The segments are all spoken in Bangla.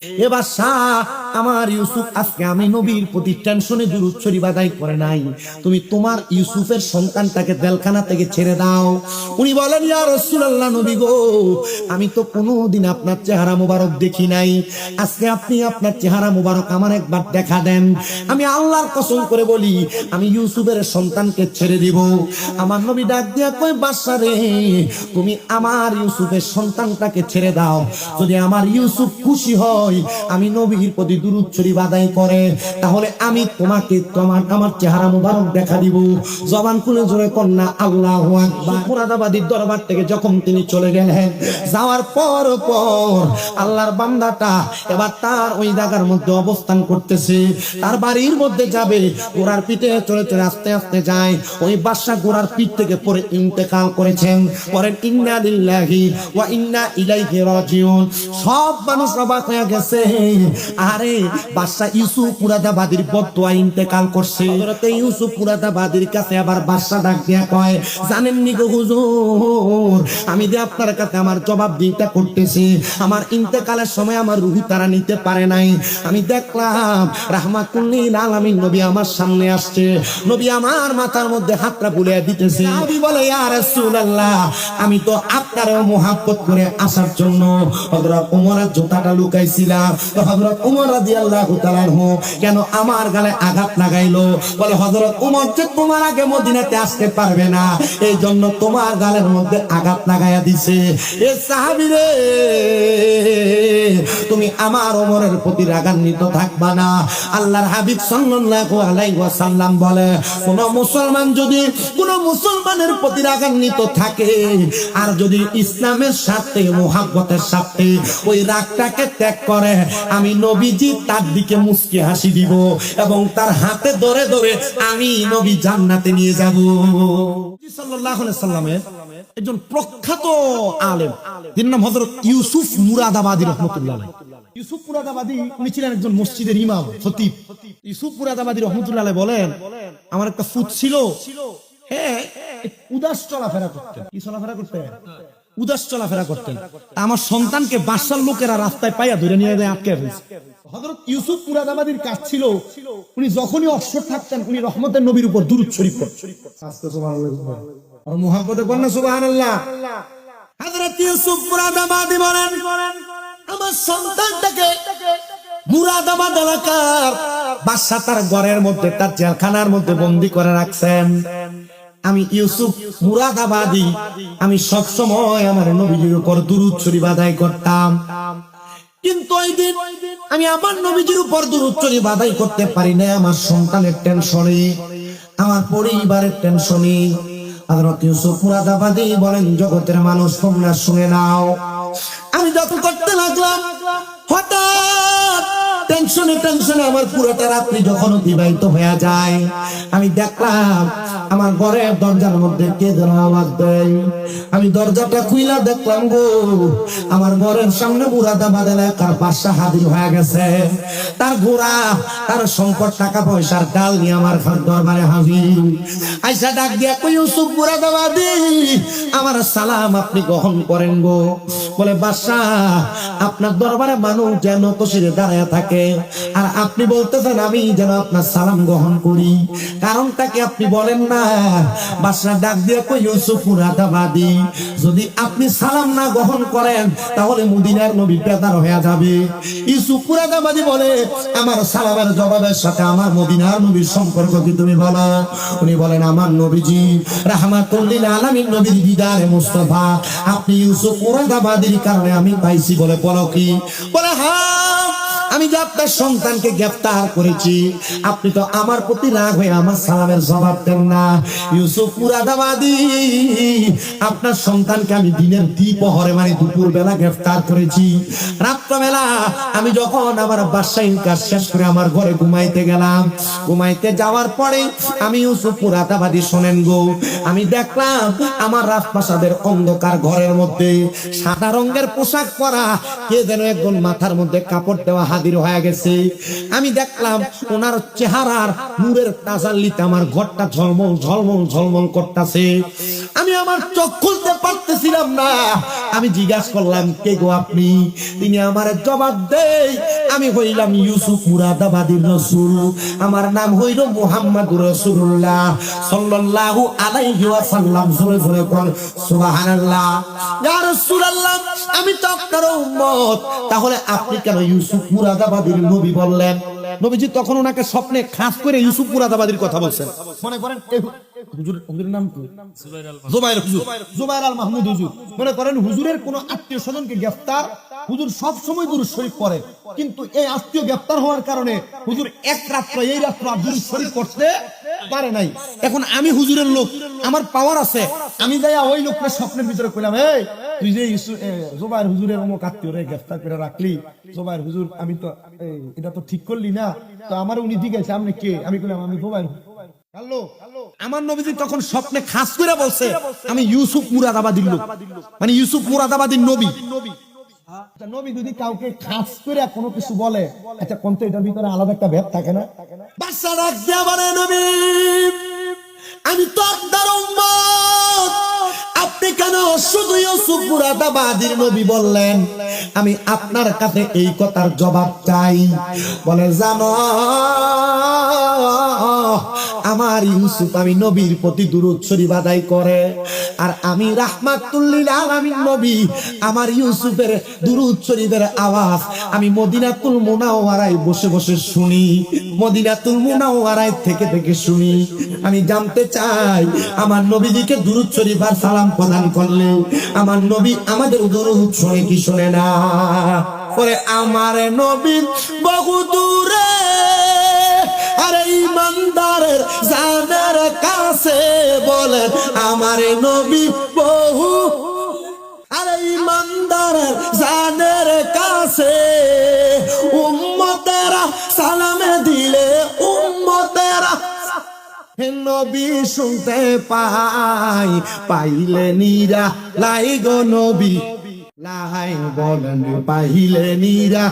এবার আমার ইউসুফ আজকে আমি নবীর প্রতি টেনশনে দুরূদ শরীফ আদায় করে নাই, তুমি তোমার ইউসুফের সন্তানটাকে জেলখানা থেকে ছেড়ে দাও। উনি বলেন, ইয়া রাসূলুল্লাহ, নবী গো, আমি তো কোনোদিন আপনার চেহারা মোবারক দেখি নাই, আজকে আপনি আপনার চেহারা মোবারক আমার একবার দেখা দেন। আমি আল্লাহর কসম করে বলি, আমি ইউসুফের সন্তানকে ছেড়ে দিব। আমার নবী ডাক দিয়া কয়, বাদশা রে, তুমি আমার ইউসুফের সন্তানটাকে ছেড়ে দাও। যদি আমার ইউসুফ খুশি হয়, আমি নবীর প্রতি দুরূদ শরীফ আদায় করে, তাহলে আমি তোমাকে আমার চেহারা মুবারক দেখা দিব। জবান খুলে জোরে কন্যা আল্লাহু আকবার। মুরাদাবাদীর দরবার থেকে যখন তিনি চলে গেলেন, যাওয়ার পর আল্লাহর বান্দাটা এবার তার ওই জায়গার মধ্যে অবস্থান করতেছে, তার বাড়ির মধ্যে যাবে, ঘোড়ার পিঠে চলে চলে আস্তে আস্তে যায়। ওই বাদশা ঘোড়ার পিঠ থেকে পরে ইন্তেকাল করেছেন। পরে ইন্না লিল্লাহি ওয়া ইন্না ইলাইহি রাজিউন। সব মানুষ অবাক হয়ে গেছে, আরে বাদশা ইউসুফ মুরাদাবাদীর বদদোয়া ইন্তেকাল করছে। হযরত ইউসুফ মুরাদাবাদীর কাছে আবার বাদশা ডাক দিয়া কয়, জানেন নি গো হুজুর, আমি যে আপনার কাছে আমার জবাবদিহিতা করতেছি, আমার ইন্তেকালের সময় আমার রূহ তারা নিতে পারে নাই। আমি দেখলাম রাহমাতুল লিল আলামিন নবী আমার সামনে আসছে, নবী আমার মাথার মধ্যে হাতটা বুলিয়ে দিতেছে। নবী বলে, ইয়া রাসূলুল্লাহ, আমি তো আপনারও মুহাব্বত করে আসার জন্য হযরত ওমরের জুতাটা লুকাইছিলাম। তো হযরত ওমর রাদিয়াল্লাহু তাআলা আনহু কেন আমার গালে আঘাত লাগাইলো? বলে, হযরত ওমর যে তোমার আগে মদিনাতে আসতে পারবে না, এই জন্য তোমার গালের মধ্যে আঘাত লাগাইয়া দিছে। এ সাহাবী রে, তুমি আমার ওমরের প্রতি রাগান্বিত থাকবা না। আল্লাহর হাবিব সাল্লাল্লাহু আলাইহি ওয়াসাল্লাম বলে, কোন মুসলমান যদি কোন মুসলমানের প্রতি রাগান্বিত থাকে, আর যদি ইসলামের সাথে মুহাব্বতের সাথে ওই রাগটাকে ত্যাগ করে, আমি নবীজি তার দিকে মুস্কি হাসি দিব এবং তার হাতে ধরে ধরে আমি নবী জান্নাতে নিয়ে যাব। সাল্লাল্লাহু আলাইহি সাল্লামের একজন প্রখ্যাত আলেম, যার নাম হযরত ইউসুফ মুরাদাবাদী রাহমাতুল্লাহ আলাইহি। ইউসুফ মুরাদাবাদী উনি ছিলেন একজন মসজিদের ইমাম, খতিব। ইউসুফ মুরাদাবাদী রাহমাতুল্লাহ আলাইহি বলেন, আমার একটা ফুট ছিল, হ্যাঁ, উদাস চলাফেরা করতেন। কি চলাফেরা করতেন? উদাস চলাফেরা করতেন। আমার সন্তানকে বাদশার লোকেরা রাস্তায় পাইয়া ধরে নিয়ে যায়, আটকে ফেলছে। হযরত ইউসুফ মুরাদাবাদীর কাজ ছিল, উনি যখনই অবসর থাকতেন, উনি রহমতের নবীর উপর দুরূদ শরীফ পড়তেন। আর মুহাব্বতে পড়না সুবহানাল্লাহ। হযরত ইউসুফ মুরাদাবাদী বলেন, আমার সন্তানটাকে মুরাদাবাদ এলাকার বাদশা তার ঘরের মধ্যে, তার জেলখানার মধ্যে বন্দী করে রাখছেন। আমি ইউসুফ মুরাদাবাদী, আমি সব সময় আমার নবীজির উপর দুরূদ শরীফ আদায় করতাম, কিন্তু ওই দিন আমি আমার নবীজির উপর দুরূদ শরীফ আদায় করতে পারি না। আমার সন্তানের টেনশনে, আমার পরিবারের টেনশনে। হযরত ইউসুফ মুরাদাবাদী বলেন, জগতের মানুষ তোমরা শুনে নাও, আমি যত করতে লাগলাম, হঠাৎ টেনশনে টেনশনে আমার পুরোটা রাত্রি যখন অতিবাহিত হয়ে যায়, আমি দেখলাম আমার ঘরের দরজার মধ্যে কে যেন আওয়াজ দেয়। আমি দরজাটা খুইলা দেখলাম গো, আমার ঘরের সামনে মুরাদাবাদ এলাকার বাদশা হাজির হয়ে গেছে। তার ঘোড়া, তার সংকট টাকা পয়সার ডাল নিয়ে আমার দরবারে হাজির। আইসা ডাক দিয়া কই, ইউসুফ মুরাদাবাদী, আমার সালাম আপনি গ্রহণ করেন গো। বলে, বাদশা, আপনার দরবারে মানুষ যেন কসিরে দাঁড়ায় থাকে, আর আপনি বলতেছেন আমি যেন আপনার সালাম গ্রহণ করি, কারণটা কি আপনি বলেন না? বাদশা ডাক দিয়ে কই, ইউসুফ মুরাদাবাদী, যদি আপনি সালাম না গ্রহণ করেন, তাহলে মদিনার নবী বেদার হয়ে যাবে। ইউসুফ মুরাদাবাদী বলে, আমার সালামের জবাবের সাথে আমার মদিনার নবীর সম্পর্ক কি তুমি বলো? উনি বলেন, আমার নবীজি রাহমাতুল লিল আলামিন নবীর দিদারে মুস্তাফা, আপনি ইউসুফ মুরাদাবাদীর কারণে আমি পাইছি। বলে, বলো কি? বলে, হ্যাঁ, আমি যে আপনার সন্তানকে গ্রেফতার করেছি, আপনি তো আমার প্রতি রাগ হয়ে আমার সালামের জবাব দেন না। ইউসুফ মুরাদাবাদী, আপনার সন্তানকে আমি দিনের দ্বিপ্রহরে, মানে দুপুর বেলা গ্রেফতার করেছি। রাত্রবেলা আমি যখন আমার বাসায় কাজ শেষ করে আমার ঘরে ঘুমাইতে গেলাম, ঘুমাইতে যাওয়ার পরে আমি ইউসুফ মুরাদাবাদী, শোনেন গো, আমি দেখলাম আমার রাজপ্রাসাদের অন্ধকার ঘরের মধ্যে সাদা রঙের পোশাক পরা কে যেন একজন মাথার মধ্যে কাপড় দেওয়া হাজির হয়ে গেছে। আমি দেখলাম ওনার চেহারার নূরের তাজাল্লিতে আমার ঘরটা ঝলমল ঝলমল ঝলমল করতেছে। আমি আমার চোখ খুলতে পারতেছিলাম না। আমি জিজ্ঞাসা করলাম, কে গো আপনি? তিনি আমার জবাব দেয়, আমি হইলাম ইউসুফ মুরাদাবাদীর রাসূল, আমার নাম হইল মুহাম্মদুর রাসূলুল্লাহ সাল্লাল্লাহু আলাইহি ওয়াসাল্লাম। জোরে জোরে বল সুবহানাল্লাহ। ইয়া রাসূলুল্লাহ, আমি তো আপনার উম্মত, তাহলে আপনি কেন ইউসুফ মুরাদাবাদীর নবী বললেন? নবীজি তখন ওনাকে স্বপ্নে খাস করে ইউসুফ মুরাদাবাদীর কথা বলছেন। মনে করেন হুজুরের নাম কি? জুবাইর হুজুর, জুবাইর আল মাহমুদ হুজুর। মনে করেন হুজুরের কোন আত্মীয় স্বজনকে গ্রেফতার, হুজুর সব সময় দুরূদ শরীফ পড়ে, কিন্তু এই আত্মীয় গ্রেফতার হওয়ার কারণে হুজুর এক রাত্র এই রাত্র দুরূদ শরীফ পড়তে পারে নাই। এখন আমি হুজুরের লোক, আমার পাওয়ার আছে, আমি যাইয়া ওই লোককে স্বপ্নের ভিতরে কইলাম, এই তুই যে জুবাইর হুজুরের অমুক আত্মীয় রে গ্রেফতার করে রাখলি, জুবাইর হুজুর আমি তো এটা তো ঠিক করলি না, তো আমার উনি জিজ্ঞাসা আপনি কে? আমি কইলাম আমি জুবাইর। আমার নবীজি তখন স্বপ্নে খাস করে বলছে, আমি ইউসুফ মুরাদাবাদীর লোক, মানে ইউসুফ মুরাদাবাদীর নবী। আচ্ছা, নবী যদি কাউকে খাস করে কোনো কিছু বলে, আচ্ছা কোন তো এটার ভিতরে আলাদা একটা ভেদ থাকে না? বাদশা ডাক দিয়া বলে, নবী আমি তো আপনার উম্মত, আপনি কেন শুধু ইউসুফ মুরাদাবাদীর নবী বললেন? আমি আপনার কাছে এই কথার জবাব চাই। বলে, জানো আমার ইউসুফ আমি নবীর প্রতি দুরূদ শরীফ আদায় করে, আর আমি রাহমাতুল লিল আলামিন নবী, আমার ইউসুফের দুরূদ শরীফের আওয়াজ আমি মদিনাতুল মুনাওয়ারায় বসে বসে শুনি, মদিনাতুল মুনাওয়ারায় থেকে থেকে শুনি। আমি জানতে চাই আমার নবীজিকে দুরূদ শরীফ আর সালাম প্রদান করলে আমার নবী আমাদের দুরূদ শুনে কি শুনে না? পরে আমার নবী বহু দূরে, আরে ইমানদারের জানের কাছে বলেন আমার নবী বহু, আরে ইমানদারের জানের কাছে উম্মতেরা সালামে দিলে উম্মতেরা নবী শুনতে পাই, পাইলে নিরা লাই গো নবী লাই বলেন পাইলে নিরা,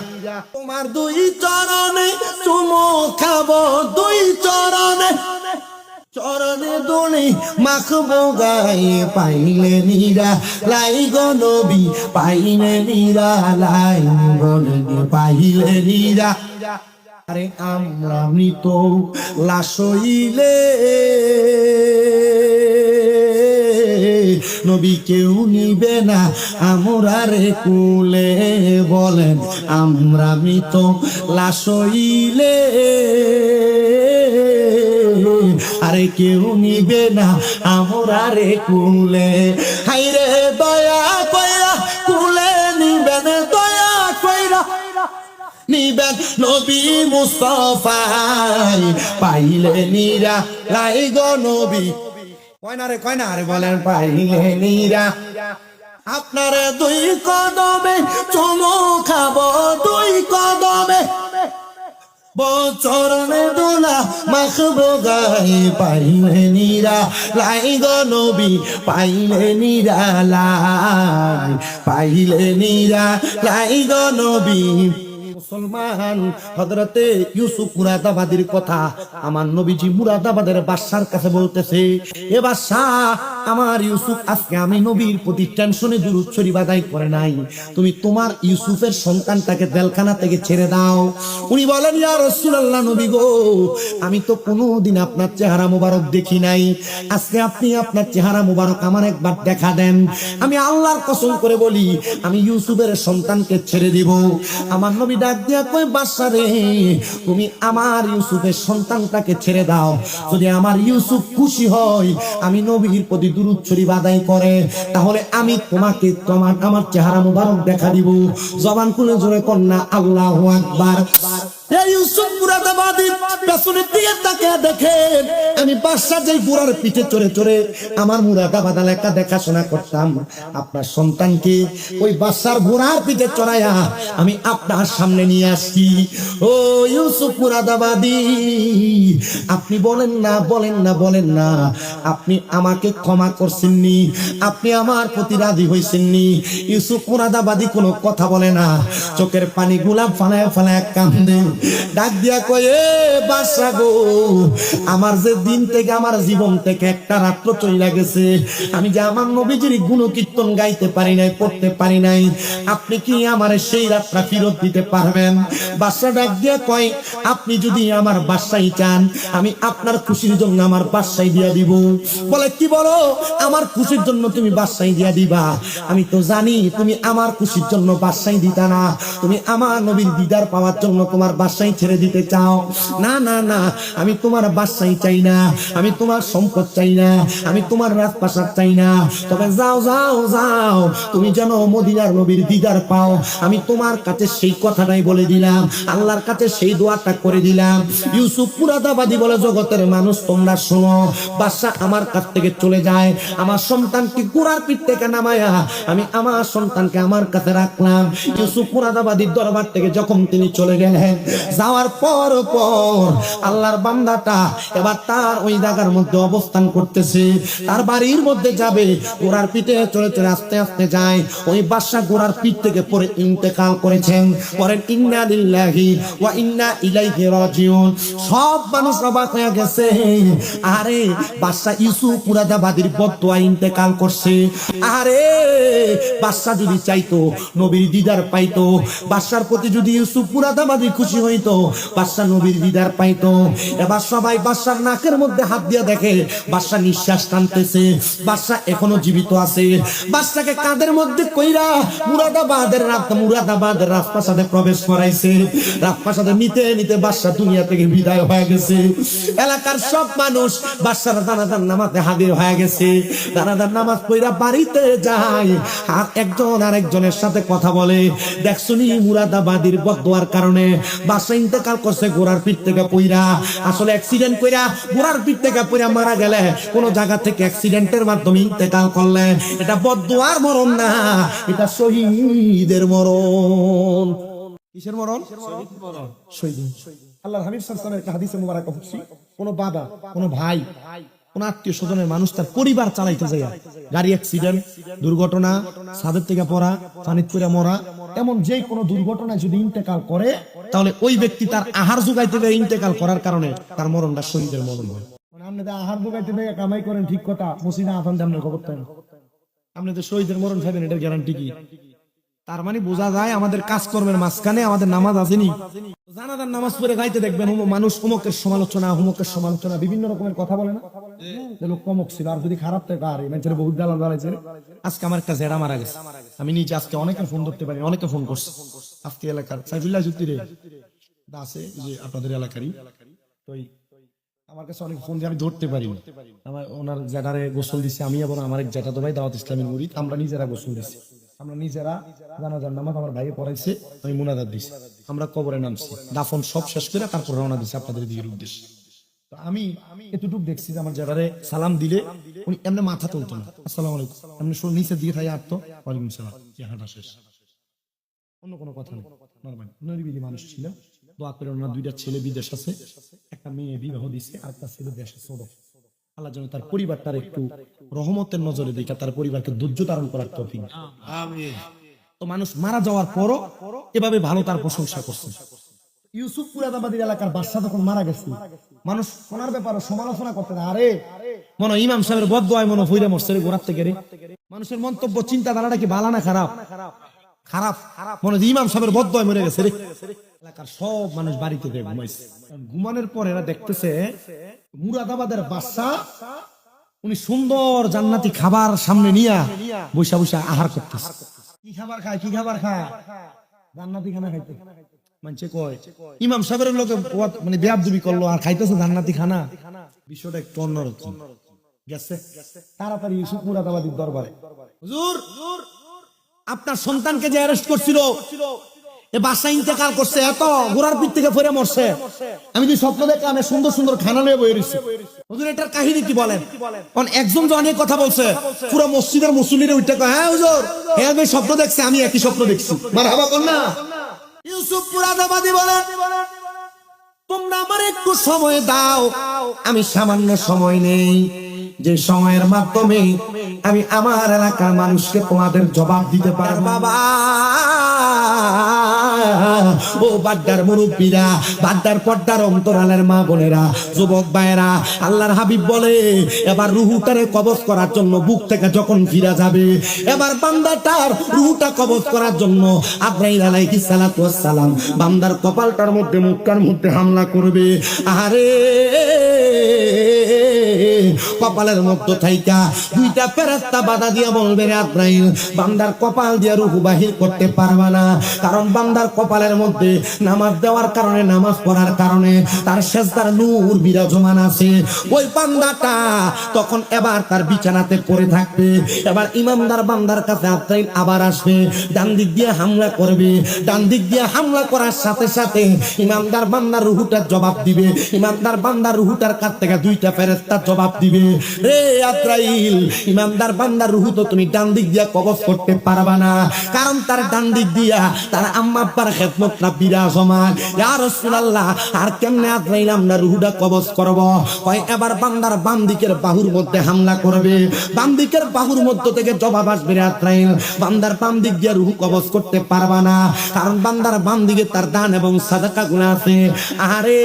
তোমার দুই চরণে চুমো খাবো, দুই চরণে চরণে দুলি মাখবো গায়ে, পাইলে নিরা লাই গো নবী পাইলে নিরা লাই বলেন পাইলে নিরা। আরে আমরা মৃত লাশ হইলে নবী কেউ নিবে না আমরা রে কুলে, বলেন আমরা মৃত লাশ হইলে আরে কেউ নিবে না আমরা রে কুলে। হাইরে দয়া কইরা কুলে নিবেন, দয়া কইরা নিবেন নবী মুস্তাফাই, পাইলে নিরা লাই গো নবী, কয় না রে বলেন পাইলে নিরা আপনার দুই কদমে চুমো খাবো, দুই কদমে বচরণে দোলা মাখবো গায়ে, পাইলে নিরা লাই গো নবী পাইলে নিরা লাই, পাইলে নিরা লাই গো নবী। মুসলমান হযরতে ইউসুফ মুরাদাবাদীর কথা আমার নবীজি মুরাদাবাদের বাদশার কাছে বলতেছে, এ বাদশা আমার ইউসুফ আজকে আমি নবীর প্রতি টেনশনে দুরূদ শরীফ আদায় করে নাই, তুমি তোমার ইউসুফের সন্তানটাকে জেলখানা থেকে ছেড়ে দাও। উনি বলেন, ইয়া রাসূলুল্লাহ নবী গো, আমি তো কোনোদিন আপনার চেহারা মোবারক দেখি নাই, আজকে আপনি আপনার চেহারা মোবারক আমার একবার দেখা দেন, আমি আল্লাহর কসম করে বলি আমি ইউসুফের সন্তানকে ছেড়ে দিব। আমার নবী ডাক দিয়া কই, বাদশা রে তুমি আমার ইউসুফের সন্তানটাকে ছেড়ে দাও, যদি আমার ইউসুফ খুশি হয় আমি নবীর প্রতি দুরূদ শরীফ আদায় করে, তাহলে আমি তোমাকে তোমার আমার চেহারা মোবারক দেখা দিব। জবান খুলে জোরে কন্যা আল্লাহু আকবার। ইউসুফ মুরাদাবাদী পেছনের দিকে তাকিয়ে দেখেন, আমি বাদশা যেই বুড়ার পিঠে চড়ে চড়ে আমার মুরাদাবাদ এলাকা দেখাশোনা করতাম, আপনার সন্তানকে ওই বাদশার বুড়ার পিঠে চড়াইয়া আমি আপনার সামনে নিয়ে আসছি। ও ইউসুফ মুরাদাবাদী, আপনি বলেন না বলেন না বলেন না, আপনি আমাকে ক্ষমা করছেননি, আপনি আমার প্রতি রাজি হয়েছেননি? ইউসুফ মুরাদাবাদী কোনো কথা বলে না, চোখের পানি গুলা ফালায় ফালায় কান্দে। ডাক দিয়া কয়, এ বাদশা গো, আমার যে দিন থেকে আমার জীবন থেকে একটা রাত্র চলে গেছে, আমি যে আমার নবীজির গুণকীর্তন গাইতে পারি নাই, পড়তে পারি নাই, আপনি কি আমার সেই রাতটা ফেরত দিতে পারবেন? বাদশা ডাক দিয়া কয়, আপনি যদি আমার বাদশাহী চান, আমি আপনার খুশির জন্য আমার বাদশাহী দিয়া দিব। বলে, কি বলো, আমার খুশির জন্য তুমি বাদশাহী দিয়া দিবা? আমি তো জানি তুমি আমার খুশির জন্য বাদশাহী দিতা না, তুমি আমার নবীর দিদার পাওয়ার জন্য তোমার বাদশাহী ছেড়ে দিতে চাও। না না না, আমি তোমার বাদশাহী চাই না, আমি তোমার সম্পদ চাই না, আমি তোমার রাজপ্রাসাদ চাই না, তবে যাও যাও যাও, তুমি যেন মদিনার নবীর দিদার পাও, আমি তোমার কাছে সেই কথাটাই বলে দিলাম, আল্লাহর কাছে সেই দোয়াটা করে দিলাম। ইউসুফ মুরাদাবাদী বলে, জগতের মানুষ তোমরা শোনো, বাদশা আমার কাছ থেকে চলে যায়, আমার সন্তানকে ঘোড়ার পিঠ থেকে নামায়া আমি আমার সন্তানকে আমার কাছে রাখলাম। ইউসুফ মুরাদাবাদীর দরবার থেকে যখন তিনি চলে গেলেন, যাওয়ার পর আল্লাহর বান্দাটা এবার তার ওই জায়গার মধ্যে অবস্থান করতেছে, তার বাড়ির মধ্যে যাবে, ঘোড়ার পিঠে চলে চলে আস্তে আস্তে যায়, ওই বাদশা ঘোড়ার পিঠ থেকে পরে ইন্তেকাল করেছেন। পরেন ইন্না লিল্লাহি ওয়া ইন্না ইলাইহি রাজিউন। সব মানুষ অবাক হয়ে গেছে, আরে বাদশা ইউসুফ মুরাদাবাদীর বদদোয়া ইন্তেকাল করছে। আরে বাদশা যদি চাইতো নবীর দিদার পাইতো, বাদশার প্রতি যদি ইউসুফ মুরাদাবাদী খুশি হইতো, বাদশা নবীর দিদার পাইতো। এবার সবাই বাদশার নাকের মধ্যে হাত দিয়ে দেখে বাদশা নিঃশ্বাস টানতেছে, বাদশা এখনো জীবিত আছে। বাদশাকে কাঁধের মধ্যে কইরা মুরাদাবাদের রাজপ্রাসাদে প্রবেশ করাইছে। রাজপ্রাসাদে নিতে নিতে বাদশা দুনিয়া থেকে বিদায় হয়ে গেছে। এলাকার সব মানুষ বাদশার জানাজার নামাজে হাজির হয়ে গেছে। জানাজার নামাজ পড়া বাড়িতে যায়, আর একজন আরেকজনের সাথে কথা বলে, দেখছনি মুরাদাবাদীর বদদোয়ার কারণে বাদশা ইন্তেকাল করছে ঘোড়ার পিঠ থেকে পইরা। আসলে অ্যাক্সিডেন্ট কইরা ঘোড়ার পিঠ থেকে পইরা মারা গেলে, কোন জায়গা থেকে অ্যাক্সিডেন্টের মাধ্যমে ইন্তেকাল করলে, এটা বদদোয়ার মরণ না, এটা শহীদের মরণ। কিসের মরণ? শহীদ। আল্লাহর হাবিব সাল্লাল্লাহু আলাইহি ওয়াসাল্লামের একটা হাদিসে মুবারক হচ্ছে, কোন বাবা, কোন ভাই, কোন আত্মীয় স্বজনের মানুষ তার পরিবার চালাইতে যায়, গাড়ি অ্যাক্সিডেন্ট, দুর্ঘটনা, ছাদের থেকে পড়া, পানিতে পড়ে মরা, এমন যে কোনো দুর্ঘটনায় যদি ইন্তেকাল করে, তাহলে ওই ব্যক্তি তার আহার যোগাইতে গিয়ে ইন্তেকাল করার কারণে তার মরণটা শহীদের মরণ হয়। মানে আপনি তো আহার যোগাইতে গিয়ে কামাই করেন, ঠিক কথা, মসজিদে আফান দামনে খবর দেন, আপনি তো শহীদের মরণ খাবেন, এটার গ্যারান্টি কি? তার মানে বোঝা যায় আমাদের কাজকর্মের মাঝখানে আমাদের নামাজ আসেনি। জানাজার নামাজ পড়ে গাইতে দেখবেন মানুষ হুমকের সমালোচনা বিভিন্ন রকমের কথা বলে না, লোক কমক ছিল, আর যদি খারাপ থাকে আর মানুষের বহুত দালাল দাঁড়াইছে। আজকে আমার একটা জেরা মারা গেছে, আমি নিজে আজকে অনেকে ফোন ধরতে পারি, অনেকে ফোন করছে, আজকে এলাকার সাইফুল্লাহ জুতিরে আছে যে আপনাদের এলাকারই, তো আমার কাছে অনেক ফোন দিয়ে আমি ধরতে পারিনি। আমার ওনার জেঠারে গোসল দিছে, আমি এবং আমার এক জেঠাতো ভাই দাওয়াত ইসলামের মুরিদ, আমরা নিজেরা গোসল দিছি, আমরা নিজেরা জানাজার নামাজ আমার ভাইয়ে পড়াইছে, আমি মুনাজাত দিছি, আমরা কবরে নামছি, দাফন সব শেষ করে তারপর রওনা দিছি আপনাদের দিকের উদ্দেশ্যে। তো আমি এতটুকু দেখছি যে আমার যারারে সালাম দিলে উনি এমনি মাথা তুলতো না, আসসালামু আলাইকুম, এমনি নিচের দিকে থাই আটতো, ওয়ালাইকুম সালাম, হাঁটা শেষ, অন্য কোনো কথা নেই, নরমাল নিরিবিলি মানুষ ছিলেন। দোয়া করে ওনার দুইটা ছেলে বিদেশ আছে, একটা মেয়ে বিবাহ দিছে, আর একটা ছেলে দেশে ছোট। আল্লাহ যেন তার পরিবারটার একটু রহমতের নজরে দেখে তার পরিবারকে ধৈর্য ধারণ করার তৌফিক। আমিন। তো মানুষ মারা যাওয়ার পরও এভাবে ভালো তার প্রশংসা করছে। ইউসুফ মুরাদাবাদীর এলাকার বাদশা যখন মারা গেছে, মানুষ ওনার ব্যাপারে সমালোচনা করতে না, আরে মনে ইমাম সাহেবের বদদোয়ায় মনে হইরে মরছে রে গোড়ার থেকে রে। মানুষের মন্তব্য চিন্তাধারাটা কি ভালো না খারাপ? খারাপ। মনে ইমাম সাহেবের বদদোয়ায় মরে গেছে রে। এলাকার সব মানুষ বাড়িতে ঘুমাইছে, ঘুমানোর পর এরা দেখতেছে মুরাদাবাদের বাদশা উনি সুন্দর জান্নাতি খাবার সামনে নিয়ে বৈশা বৈশা আহার করতেছে। কি খাবার খায়? জান্নাতি খানা খাইতে। মানছে কয় ইমাম সাহেবের লোকে মানে বেয়াদবি করলো আর খাইতেছে জান্নাতি খানা, বিষয়টা একটু অন্যরকম গেছে। তাড়াতাড়ি ইউসুফ মুরাদাবাদীর দরবারে, হুজুর আপনার সন্তানকে যে অ্যারেস্ট করছিল, এ বাদশা ইন্তেকাল করছে, এত ঘোড়ার পিঠ থেকে পড়ে মরছে, আমি যদি স্বপ্ন দেখলাম সুন্দর সুন্দর খানা নিয়ে বয়ে রয়েছে, হুজুর এটার কাহিনী কি বলেন? একজন যে অনেক কথা বলছে, পুরো মসজিদের মুসল্লিরা উঠে কয়, হ্যাঁ হুজুর, হ্যাঁ আমি স্বপ্ন দেখছি, আমি একই স্বপ্ন দেখছি। মারহাবা বল না। ইউসুফ মুরাদাবাদী বলেন, তোমরা আমার একটু সময় দাও, আমি সামান্য সময় নেই, যে সময়ের মাধ্যমে আমি আমার এলাকার মানুষকে তোমাদের জবাব দিতে পারবো। বাবা ও বাড্ডার মুরব্বীরা, বাড্ডার পর্দার অন্তরালের মা বোনেরা, যুবক ভাইয়েরা, আল্লাহর হাবিব বলে এবার রুহুটারে কবজ করার জন্য বুক থেকে যখন ফিরা যাবে, এবার বান্দাটার রুহুটা কবজ করার জন্য আব্রাহিম আলাইহিস সালাতু ওয়াস সালাম বান্দার কপালটার মধ্যে মুখটার মধ্যে হামলা করবে। আরে কপালের মধ্যে থাইকা দুইটা ফেরেশতা বাধা দিয়া বলবে, রে আব্রাহিম, বান্দার কপাল দিয়ে রূহ বাহির করতে পারবা না, কারণ বান্দার কপালের মধ্যে নামাজ দেওয়ার কারণে, নামাজ পড়ার কারণে তার সেজদার নূর বিরাজমান আছে। ওই বান্দাটা তখন এবার তার বিছানাতে পড়ে থাকবে। এবার ইমানদার বান্দার কাছে আব্রাহিম আবার আসবে, ডান দিক দিয়ে হামলা করবে। ডান দিক দিয়ে হামলা করার সাথে সাথে ইমানদার বান্দার রূহটার জবাব দিবে। ইমানদার বান্দার রূহটার কাছ থেকে দুইটা ফেরেশতা জবাব দিবে, রে আজরাইল, ইমানদার বান্দার রূহ তো তুমি ডান দিক দিয়া কবজ করতে পারবা না, কারণ তার ডান দিক দিয়া তার আম্মা আব্বার খেদমতটা বিরাজমান। ইয়া রাসূলুল্লাহ, আর কেমনে আজরাইল আমরা রূহটা কবজ করব? হয় এবার বান্দার বাম দিকের বাহুর মধ্যে হামলা করবে, বাম দিকের বাহুর মধ্য থেকে জবাব আসবে, রে আজরাইল, বান্দার বাম দিক দিয়ে রূহ কবজ করতে পারবা না, কারণ বান্দার বাম দিকে তার দান এবং সাদাকা গুনাহ আছে। আরে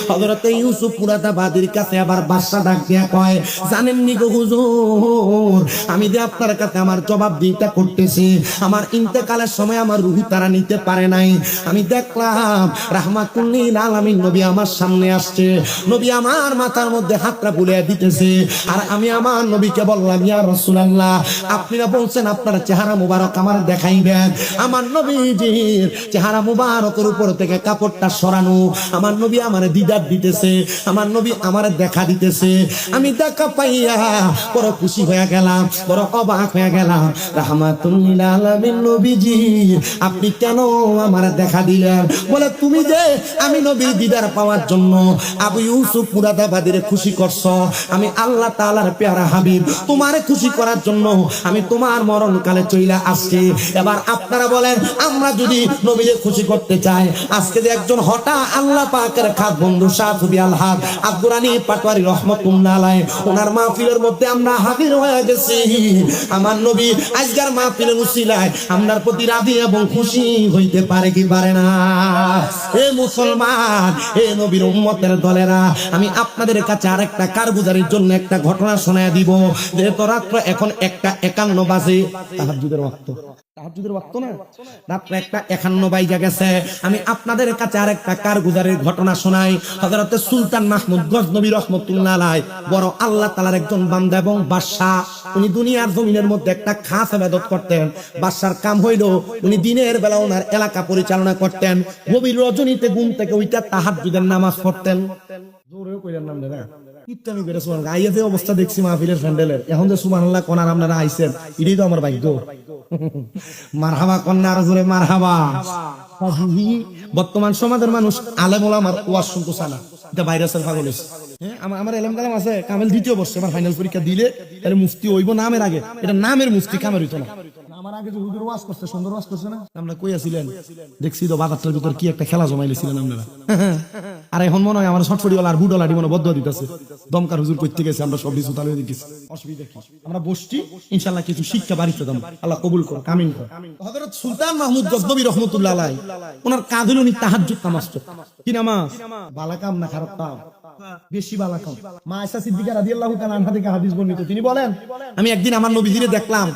হযরতে ইউসুফ মুরাদাবাদীর কাছে আবার বাদশা ডাক দিয়া কয়, জানেন নি গো হুজুর, আমি যে আপনার কাছে আমার জবাব দিতে করতেছি, আমার ইন্তেকালের সময় আমার রূহ তারা নিতে পারে নাই। আমি দেখলাম রাহমাতুল লিল আলামিন নবী আমার সামনে আসছে, নবী আমার মাথার মধ্যে হাতটা বুলিয়ে দিতেছে, আর আমি আমার নবীকে বললাম, ইয়া রাসূলুল্লাহ, আপনারা বলছেন আপনার চেহারা মুবারক আমার দেখাইবেন। আমার নবীজির চেহারা মুবারকের উপর থেকে কাপড়টা সরানো, আমার নবী আমারে দিদার দিতেছে, আমার নবী আমারে দেখা দিতেছে। আমি দেখা পাইয়া বড় খুশি হয়ে গেলাম, বড় অবাক হয়ে গেলাম। রাহমাতুল লিল আলামিন নবীজি, আপনি কেন আমারে দেখা দিলেন? বলে, তুমি যে আমি নবীর দিদার পাওয়ার জন্য আবু ইউসুফ মুরাদাবাদীরে খুশি করছো, আমি আল্লাহ তাআলার পেয়ারা হাবিব তোমারে খুশি করার জন্য আমি তোমার মরণকালে চইলা আসছি। এবার আপনারা বলেন, আমরা যদি নবীকে খুশি করতে চাই, আজকে যে একজন হঠাৎ আল্লাহ পাকের খাস বন্ধু সাফি আল হক আব্দুরানী পাটোয়ারি রহমাতুল্লাহ আলাইহি, ওনার মাহফিলের মধ্যে আমরা হাজির হয়ে গেছি। আমার নবী আজকের মাহফিলের উসিলায় আমরার প্রতি রাজি এবং খুশি হইতে পারে কি পারে না? এ মুসলমান, এ নবীর উম্মতের দলেরা, আমি আপনাদের কাছে আরেকটা কারগুজারির জন্য একটা ঘটনা শোনায় দিব। যেহেতু রাত্র এখন 1:51 বাজে, তাহাজ্জুদের ওয়াক্ত, তাহাজ্জুদের ওয়াক্ত না, রাত্র 1:51 বাইজা গেছে। আমি আপনাদের কাছে আরেকটা কারগুজারির ঘটনা শোনাই। হযরতে সুলতান মাহমুদ গজনবী রহমাতুল্লাহ আলাইহি বড় আল্লাহ তাআলার একজন বান্দা এবং বাদশা। উনি দুনিয়ার জমিনের মধ্যে একটা খাস ইবাদত করতেন। বাদশার কাম হইল উনি দিনের বেলা ওনার এলাকা পরিচালনা করতেন, গভীর রজনীতে ঘুম থেকে ওইটা তাহাজ্জুদের নামাজ পড়তেন। জোরেও কইলেন নাম না, কিত্তামি করে সুবহানাল্লাহ। আইয়া যে অবস্থা দেখছি মাহফিলের প্যান্ডেলের, এখন যে সুবহানাল্লাহ কোনার আপনারা আইছেন, এটাই তো আমার ভাগ্য। মারহাবা কন্যা, আর জোরে মারহাবা। বর্তমান সমাজের মানুষ আলেম ওলামার ওয়াজ শুনতে চায় না, এটা ভাইরাসের পাগল হইছে। হ্যাঁ, আমার এলেম কালাম আছে, কামেল 2য় বর্ষে আমার ফাইনাল পরীক্ষা দিলে তাহলে মুফতি হইব নামের আগে, এটা নামের মুফতি, কামের হইতো না। আমার আগে যে হুজুর ওয়াজ করতে, সুন্দর ওয়াজ করছে না, আমরা কই আছিলেন দেখছি তো, বাজারটার ভিতর কি একটা খেলা জমাইলেছিলেন আপনারা। আর এখন মনে হয় আমার ছটফটিওয়ালা আর বুডওয়ালা মনে বদ্ধ দিতেছে, দমকার হুজুর করতে গেছে, আমরা সব কিছু তালে দেখেছি। অসুবিধা কি, আমরা বসছি, ইনশাআল্লাহ কিছু শিক্ষা বাড়িতে দাম, আল্লাহ কবুল করো, আমিন। হযরত সুলতান মাহমুদ গজনবী রহমাতুল্লাহ আলাইহি, ওনার কাজ হলো উনি তাহাজ্জুদ নামাজ পড়তেন। কি নামাজ? ভালো কাম না খারাপ কাম? বেশি ভালো কাম। মা আয়েশা সিদ্দিকা রাদিয়াল্লাহু তাআলা আনহা থেকে হাদিস বর্ণিত, তিনি বলেন, আমি একদিন আমার নবীজিরে দেখলাম,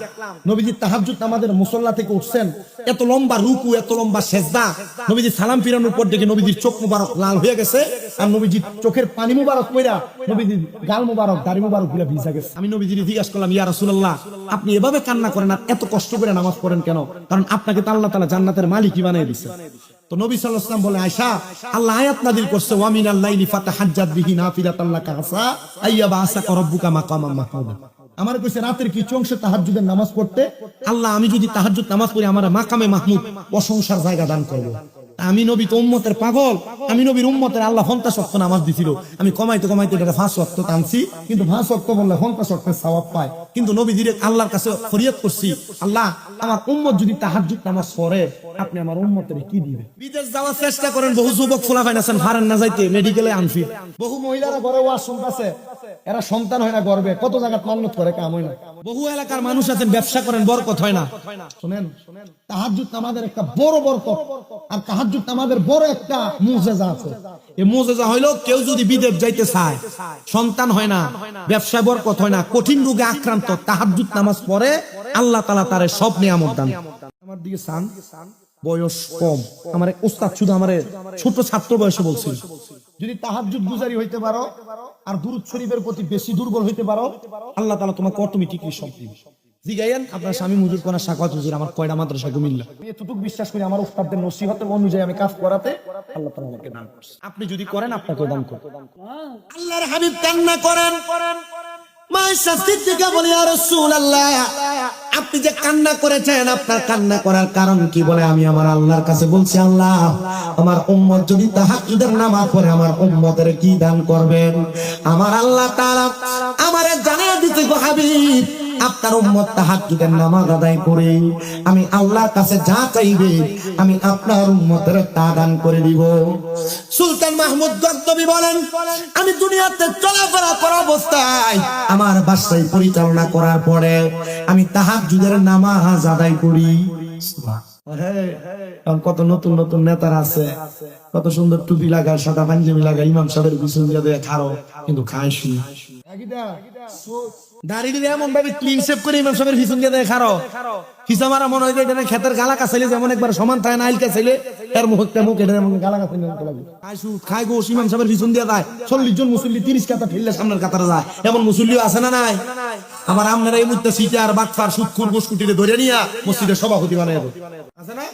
নবীজি তাহাজ্জুদ নামাজের মুসল্লা থেকে উঠছেন, এত লম্বা রুকু, এত লম্বা সেজদা, নবীজি সালাম ফিরানোর পর দেখে নবীজির চোখ মুবারক লাল হয়ে গেছে, আর নবীজির চোখের পানি মুবারক পড়া নবীজির গাল মুবারক, দাড়ি মুবারক পুরো ভিজা গেছে। আমি নবীজিরে জিজ্ঞাসা করলাম, ইয়া রাসূলুল্লাহ, আপনি এভাবে কান্না করেন আর এত কষ্ট করে নামাজ পড়েন কেন? কারণ আপনাকে তো আল্লাহ তাআলা জান্নাতের মালিকই বানিয়ে দিয়েছে। তো নবী সাল্লাল্লাহু আলাইহি ওয়াসাল্লাম বলে, আয়েশা, আল্লাহ আয়াত নাযিল করছে, ওয়া মিনাল লাইলি ফাতাহাজ্জাদ বিহি নাফিলাতাল লাকা আসা আইয়াবাসাকা রাব্বুকা মাকামাম মাহমুদা। আমার কইছে রাতের কিছু অংশে তাহাজ্জুদের নামাজ পড়তে, আল্লাহ আমি যদি তাহাজ্জুদ নামাজ পড়ি আমার মাকামে মাহমুদ প্রশংসার জায়গা দান করব। আমি নবী তো উম্মতের পাগল, আমি নবীর উম্মতের আল্লাহ 50 ওয়াক্ত নামাজ দিছিল, আমি কমাইতে কমাইতে এটা 5 ওয়াক্ত টানছি, কিন্তু 5 ওয়াক্ত বললে 50 ওয়াক্তের সওয়াব পায়। কিন্তু নবী ডিরেক্ট আল্লাহর কাছে ফরিয়াদ করছি, আল্লাহ আমার উম্মত যদি তাহাজ্জুদ নামাজ পড়ে আপনি আমার উম্মতের কি দিবেন। বিদেশ যাওয়ার চেষ্টা করেন, বহু যুবক ফোলাফাইন আছেন পারেন না যাইতে, মেডিকেলে আনফি। বহু মহিলারা ঘরে ওয়াজ শুনতেছে, এরা সন্তান হয় না গর্বে, কত জায়গা মান্নত করে কাম হয় না। বহু এলাকার মানুষ আছেন ব্যবসা করেন, বরকত হয় না। শুনেন, তাহাজ্জুদ নামাজের একটা বড় বরকত, আর তাহাজ্জুদ নামাজের বড় একটা মুজিজা আছে। এই মুজিজা হইলো কেউ যদি বিদেশ যাইতে চায়, সন্তান হয় না, ব্যবসা বরকত হয় না, কঠিন রোগে আক্রান্ত, তাহাজ্জুদ নামাজ পড়ে আল্লাহ তাআলা তারে সব নিয়ামত দান। আমার দিকে সান, বয়স কম, আমার এক উস্তাদ শুধু আমার ছোট ছাত্র বয়সে বলছিল, যদি তাহাজ্জুদ গুজারি হইতে পারো আর দুরূদ শরীফের প্রতি বেশি দুর্বল হইতে পারো, আল্লাহ তাআলা তোমাকে অটোমেটিকলি সব দিবে। জিগাইয়েন আপনার স্বামী মুজুর কোনা সাকাত হুজুর আমার কয়টা মাদ্রাসা কুমিল্লা, এতটুকু বিশ্বাস করি আমার উস্তাদদের নসিহতের অনুযায়ী আমি কাজ করাতে আল্লাহ তাআলা আমাকে দান করছে। আপনি যদি করেন আপনাকে দান করবে। আল্লাহর হাবিব কান্না করেন, মায়েশা সিদ্দিকা বলে, ইয়া রাসূলুল্লাহ আপনি যে কান্না করেছেন আপনার কান্না করার কারণ কি? বলে, আমি আমার আল্লাহর কাছে বলছি, আল্লাহ আমার উম্মত যদি তাহাজ্জুদের নামাজ পড়ে আমার উম্মতের কি দান করবেন? আমার আল্লাহ তাআলা আমারে জানিয়ে দিতে গো হাবিব, আপনার উম্মত তাহাজ্জুদের নামাজ আদায় করে আমি আল্লাহর কাছে যা চাইবে আমি আপনার উম্মতের তা দান করে দিব। সুলতান মাহমুদ গজনবী বলেন, আমি দুনিয়াতে চলাফেরা করা অবস্থায় আমার বাসায় পরিচালনা করার পরে আমি তাহাজ্জুদের নামাজ আদায় করি। কত নতুন নতুন নেতারা আছে, কত সুন্দর টুপি লাগায়, সাদা পাঞ্জাবি লাগায়, ইমাম সাহেবের পিছন দিয়ে খারো, কিন্তু খায় শুনি দাড়িটি এমন ভাবে ক্লিন শেভ করে ইমাম সাহেবের পিছন দিয়ে খারো, হিসামারা মনে হয় যে ক্ষেতের গালা কাছাইলে যেমন একবার সমান থাকে না, আইল কাছাইলে এর মুখতে মুখ এটা এমন গালা কাছাইলে খায় গো। ইমাম সাহেবের পিছন দিয়ে যায় 40 জন মুসল্লি 30 কাতা ঠেললে সামনের কাতারে যায়, এমন মুসল্লিও আছে না নাই? আবার আপনারা এই মুহূর্তে সিটার বাটফার সুদখোর গোসকুটিরে ধরে নিয়া মসজিদের সভাপতি বানায় আছে না?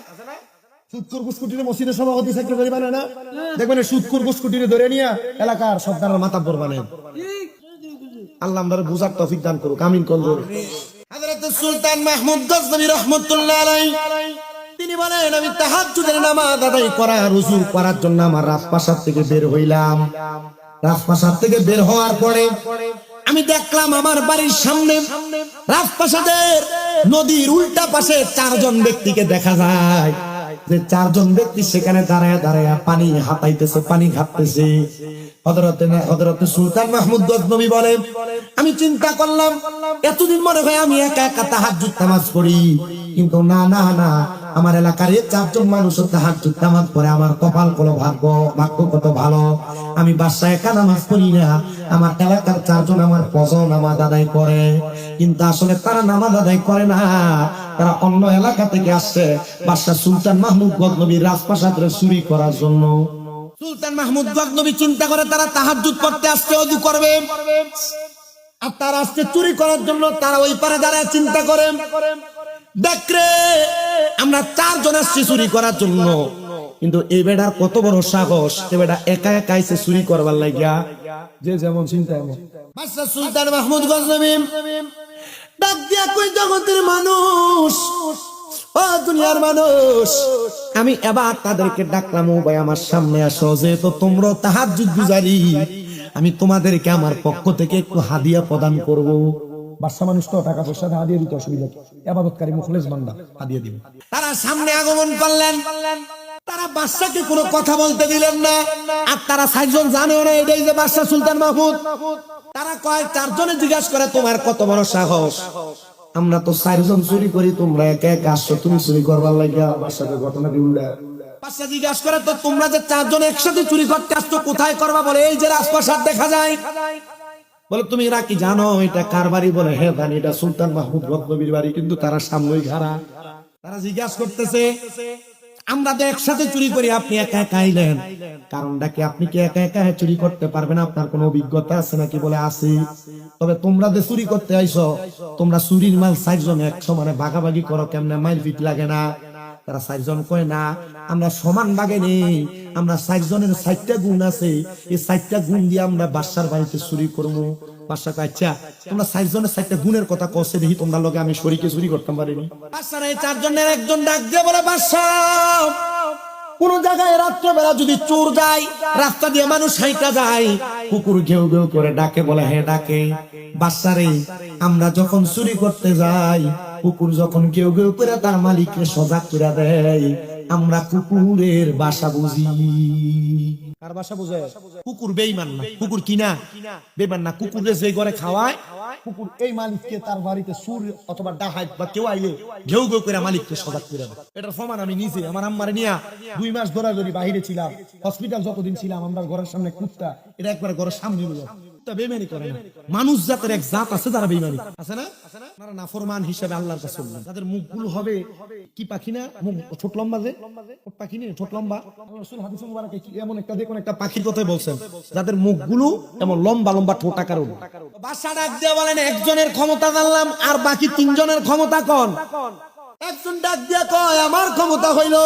সুদখোর গোসকুটিরে মসজিদের সভাপতি সেক্রেটারি বানায় না? দেখবেন সুদখোর গোসকুটিরে ধরে নিয়া এলাকার সর্দারের মাতাব্বর বানায়। আল্লাহ আমাদের বুঝার তৌফিক দান করুক, আমিন করুন। হযরত সুলতান মাহমুদ গজনবী রাহমাতুল্লাহ আলাইহি তিনি বলেন, আমি তাহাজ্জুদের নামাজ আদায় করা রুজু করার জন্য আমার রাজপ্রাসাদ থেকে বের হইলাম। রাজপ্রাসাদ থেকে বের হওয়ার পরে আমি দেখলাম আমার বাড়ির সামনে রাজপ্রাসাদের নদীর উল্টা পাশে 4 জন ব্যক্তিকে দেখা যায়, যে 4 জন ব্যক্তি সেখানে দাঁড়ায় দাঁড়ায় পানি হাতাইতেছে, পানি খাচ্ছে। হযরতে সুলতান মাহমুদ গজনবী বলেন, আমি চিন্তা করলাম এতদিন মনে হয় আমি একা একা তাহাজ্জুদ নামাজ পড়ি, কিন্তু না না না, আমার এলাকার এই 4 জন মানুষ তাহাজ্জুদ নামাজ পড়ে, আমার কপাল কত ভাগ্য কত ভালো। আমি বাসায় একা নামাজ পড়ি না, আমার এলাকার 4 জন আমার ফজর নামাজ আদায় করে, কিন্তু আসলে তারা নামাজ আদায় করে না, তারা অন্য এলাকা থেকে আসছে বাদশা সুলতান মাহমুদ গজনবীর রাজপ্রাসাদে চুরি করার জন্য। সুলতান মাহমুদ গজনবী চিন্তা করে তারা তাহাজ্জুদ করতে আসছে, ওযু করবে, আর তারা আসছে চুরি করার জন্য। তারা ওই পারে দাঁড়ায় চিন্তা করে, দেখরে আমরা 4 জন আসছি চুরি করার জন্য, কিন্তু এই বেটার কত বড় সাহস, এই বেটা একা একা এসে চুরি করবার লাগিয়া। যে যেমন চিন্তা এমন। বাদশা সুলতান মাহমুদ গজনবী ডাক দিয়া কই, জগতের মানুষ, ও দুনিয়ার মানুষ, আমি এবার তাদেরকে ডাকলাম, ও ভাই আমার সামনে আসো, যেহেতু তোমরা তাহাজ্জুদ গুজারি আমি তোমাদেরকে আমার পক্ষ থেকে একটু হাদিয়া প্রদান করব। বাদশা মানুষ তো টাকা পয়সা হাদিয়া দিতে অসুবিধা, ইবাদতকারী মুখলেস বান্দা হাদিয়া দিবে। তারা সামনে আগমন করলেন, তারা বাদশাকে কোনো কথা বলতে দিলেন না, আর তারা 4 জন জানেও না এটাই যে বাদশা সুলতান মাহমুদ। তারা কয় 4 জনে জিজ্ঞাসা করে, তোমার কত বড় সাহস? আমরা তো 4 জন চুরি করি, তোমরা একা একা আসছো তুমি চুরি করবার লাগিয়া। বাদশাকে ঘটনা উল্টা বাদশা জিজ্ঞাসা করে, তো তোমরা যে 4 জন একসাথে চুরি করতে আসছো কোথায় করবা? বলে, এই যে রাজপ্রাসাদ দেখা যায়। বলে, তুমি এরা কি জানো এটা কার বাড়ি? বলে, হ্যাঁ জানি, এটা সুলতান মাহমুদ গজনবীর বাড়ি, কিন্তু তারা সামনেই খাড়া। তারা জিজ্ঞাসা করতেছে, আমরা তো একসাথে চুরি করি, আপনি একা একা আইলেন, কারণটা কি? আপনি কি একা একা চুরি করতে পারবেন? আপনার কোনো অভিজ্ঞতা আছে নাকি? বলে, আছে। তবে তোমরা যে চুরি করতে আইছো, তোমরা চুরির মাল 4 জন একশো মানে ভাগাভাগি করো, কেমনে মাইল ফিট লাগে না? তারা 4 জন কয়, না আমরা সমান ভাগে নেই, আমরা 4 জনের 4টা গুণ আছে, এই 4টা গুণ দিয়ে আমরা বাদশার বাড়িতে চুরি করবো। বাদশা কয়, আচ্ছা তোমরা 4 জনের 4টা গুণের কথা কইছে, দেখি তোমরা লগে আমি শরীকে চুরি করতে পারিনি। বাদশার এই 4 জনের একজন ডাক দিয়ে বলে, বাদশা কোন জায়গায় রাত্রবেলা যদি চোর যায়, রাস্তা দিয়ে মানুষ হাইটা যায়, কুকুর ঘেউ ঘেউ করে ডাকে, বলে হ্যাঁ ডাকে, বাচ্চারে আমরা যখন চুরি করতে যাই, কুকুর যখন ঘেউ ঘেউ করে তার মালিককে সজাগ করে দেয়, আমরা কুকুরের বাসা বুঝি। কার বাসা বুঝে? কুকুর বেঈমান না, কুকুর কিনা বেঈমান না, কুকুরে যে ঘরে খাওয়ায়, কুকুর এই মালিককে তার বাড়িতে চোর অথবা ডাকাত বা কেউ আইলে ঘেউ ঘেউ করে মালিককে সজাগ করে দেয়। এটার প্রমাণ আমি নিজে আমার আম্মারে নিয়া 2 মাস ধরে বাহিরে ছিলাম, হসপিটাল যতদিন ছিলাম, আমরা ঘরের সামনে কুত্তা, এটা একবার ঘরের সামনে নিয়ে বেইমানি করে না। মানুষ জাতের এক জাত আছে যারা বেইমানি আছে না, আপনারা নাফরমান হিসেবে আল্লাহর কাছে বলবেন, তাদের মুখগুলো হবে কি পাখি না, মুখ ছোট লম্বা, যে পাখি নেই ছোট লম্বা, রাসূল হাদিসে মুবারকে কি এমন একটা দেখুন একটা পাখির কথাই বলছেন, যাদের মুখগুলো এমন লম্বা লম্বা ঠোঁট আকারের। বাসা ডাক দিয়ে বলেন একজনের ক্ষমতা জানলাম, আর বাকি 3 জনের ক্ষমতা কোন? একজন ডাক দিয়ে কয় আমার ক্ষমতা হইল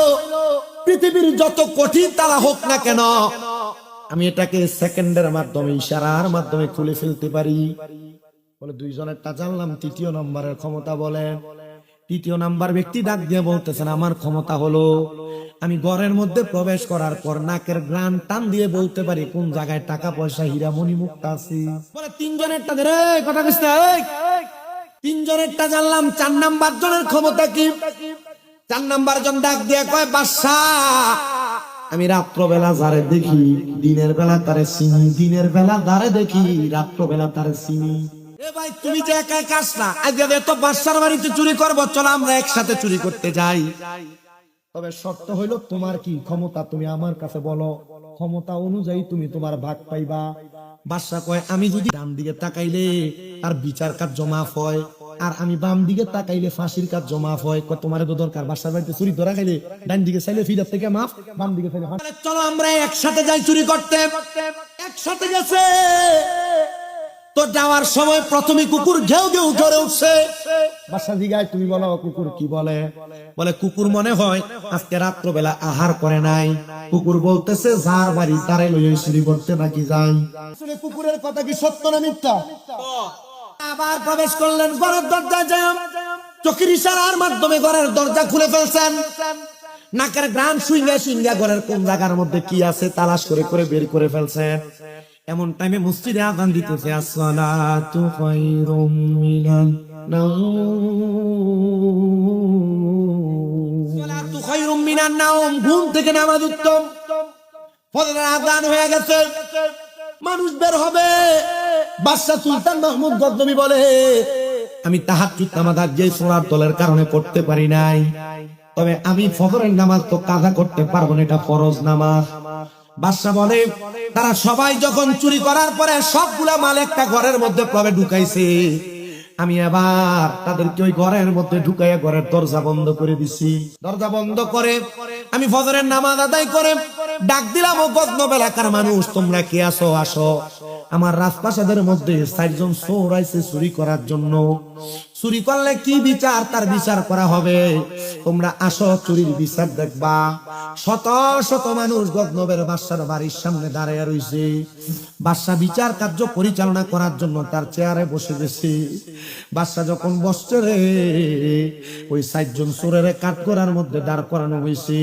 পৃথিবীর যত কঠিন তারা হোক না কেন, আমি এটাকে সেকেন্ডের মাধ্যমে, ইশারার মাধ্যমে খুলে ফেলতে পারি। বলে 2 জনেরটা জানলাম, 3য় নম্বরের ক্ষমতা বলেন। 3য় নাম্বার ব্যক্তি ডাক দিয়ে বলতেছেন আমার ক্ষমতা হলো আমি ঘরের মধ্যে প্রবেশ করার পর নাকের গ্রান টান দিয়ে বলতে পারি কোন জায়গায় টাকা পয়সা হীরা মণি মুক্তা আছে। বলে 3 জনেরটা ধরে কথা কইছ না, 3 জনেরটা জানলাম। 4 নাম্বার জনের ক্ষমতা কি? 4 নাম্বার জন ডাক দিয়ে কয় বাদশাহ আমি রাত্রবেলা যারে দেখি দিনের বেলা তারে চিনি, দিনের বেলা যারে দেখি রাত্রবেলা তারে চিনি। এ ভাই তুমি যে একা কাজ না, আজকে তো বাদশার বাড়িতে চুরি করবো, চলো আমরা একসাথে চুরি করতে যাই। তবে শর্ত হইল তোমার কি ক্ষমতা তুমি আমার কাছে বলো, ক্ষমতা অনুযায়ী তুমি তোমার ভাগ পাইবা। বাদশা কয় আমি যদি ডান দিকে তাকাইলে তার বিচার কার্য মাফ হয়, আর আমি বাম দিকে তাকাইলে ফাঁসির কার্য মাফ হয়। তোমার তো দরকার বাদশার বাড়িতে চুরি ধরা খাইলে ডান দিকে চাইলে ফিরার থেকে মাফ, বাম দিকে চাইলে ফাঁসি। চলো আমরা একসাথে যাই চুরি করতে। একসাথে গেছে তো যাওয়ার সময় প্রথমে কুকুর ঘেউ ঘেউ করে উঠছে। বাদশা জিগায় তুমি বলো কুকুর কি বলে? বলে কুকুর মনে হয় আজকে রাত্রবেলা আহার করে নাই। কুকুর বলতেছে যার বাড়ি তারে লইয়া চুরি করতে নাকি যাই। আসলে কুকুরের কথা কি সত্য না মিথ্যা? আবার প্রবেশ করলেন ঘরের দরজায়, যায় চোখের ইশারার মাধ্যমে ঘরের দরজা খুলে ফেলছেন। নাকের গ্রাম শুইঙ্গা শুইঙ্গা ঘরের কোন জায়গার মধ্যে কি আছে তালাশ করে করে বের করে ফেলছেন। এমন টাইমে মসজিদে আযান দিতেছে, আসসালাতু খায়রুম মিনান নাওম, সালাতু খায়রুম মিনান নাওম, ঘুম থেকে নামাজ উত্তম। ফজরের আযান হয়ে গেছে, মানুষ বের হবে। বাদশা সুলতান মাহমুদ গজনবী বলে আমি তাহাজ্জুদ নামাজ আজকে সোনার তলের কারণে পড়তে পারি নাই, তবে আমি ফজরের নামাজ তো কাজা করতে পারবো না, এটা ফরজ নামাজ। বাদশা বলে তারা সবাই যখন চুরি করার পরে সবগুলা মাল একটা ঘরের মধ্যে প্রবেশ ঢুকাইছে, আমি এবার তাদেরকে ওই ঘরের মধ্যে ঢুকাইয়া ঘরের দরজা বন্ধ করে দিছি। দরজা বন্ধ করে আমি ফজরের নামাজ আদায় করে ডাক দিলাম, ও গজনব এলাকার মানুষ তোমরা কে আসো? আসো, আমার রাজপ্রাসাদের মধ্যে 4 জন চোর আইছে চুরি করার জন্য। চুরি করলে কি বিচার তার বিচার করা হবে, তোমরা আসো চুরির বিচার দেখবা। শত শত মানুষ গজনবের বাদশার বাড়ির সামনে দাঁড়িয়ে রইছে। বাদশা বিচার কার্য পরিচালনা করার জন্য তার চেয়ারে বসে গেছে। বাদশা যখন বসছে রে, ওই 4 জন চোরের কাঠগড়ার মধ্যে দাঁড় করানো হয়েছে।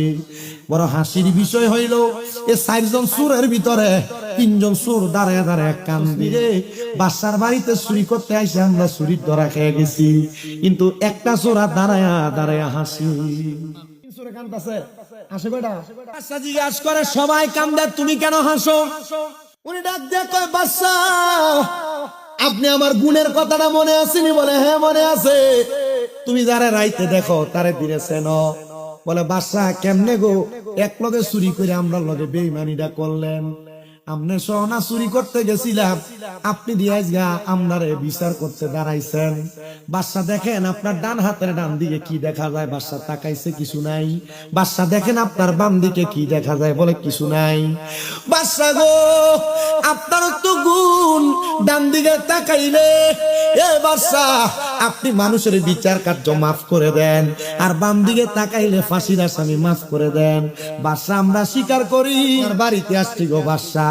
বড় হাসির বিষয় হইল এই 4 জন চোরের ভিতরে 3 জন চোর দাঁড়ায় দাঁড়ায় কান দিয়ে বাদশার বাড়িতে চুরি করতে আইসে আমরা চুরির ধরা খেয়ে গেছি, কিন্তু একটা চোরা দাঁড়ায় দাঁড়ায় হাসি। জিজ্ঞাসা করে সবাই কান্দে, তুমি কেন হাসো? উনি ডাক দিয়ে কয় বাদশা আপনি আমার গুণের কথাটা মনে আসেনি? বলে হ্যাঁ মনে আছে। তুমি যারা রাইতে দেখো তারে দিনে চেনো। বলে বাদশা কেমনে গো এক লগে চুরি করে আমরা লগে বেইমানিটা করলেন? আপনি সোনা চুরি করতে গেছিলাম, আপনি দিয়ে আপনারে বিচার করতে দাঁড়াইছেন। বাদশা দেখেন আপনার ডান হাতের ডান দিকে কি দেখা যায়? বাদশা তাকাইছে, কিছু নাই। বাদশা দেখেন আপনার বাম দিকে কি দেখা যায়? বলে কিছু নাই। বাদশা গো আপনার তো গুণ, ডান দিকে তাকাইলে এ বাদশা আপনি মানুষের বিচার কার্য মাফ করে দেন, আর বাম দিকে তাকাইলে ফাঁসির আসামি মাফ করে দেন। বাদশা আমরা স্বীকার করি, বাড়িতে আসছি গো বাদশা,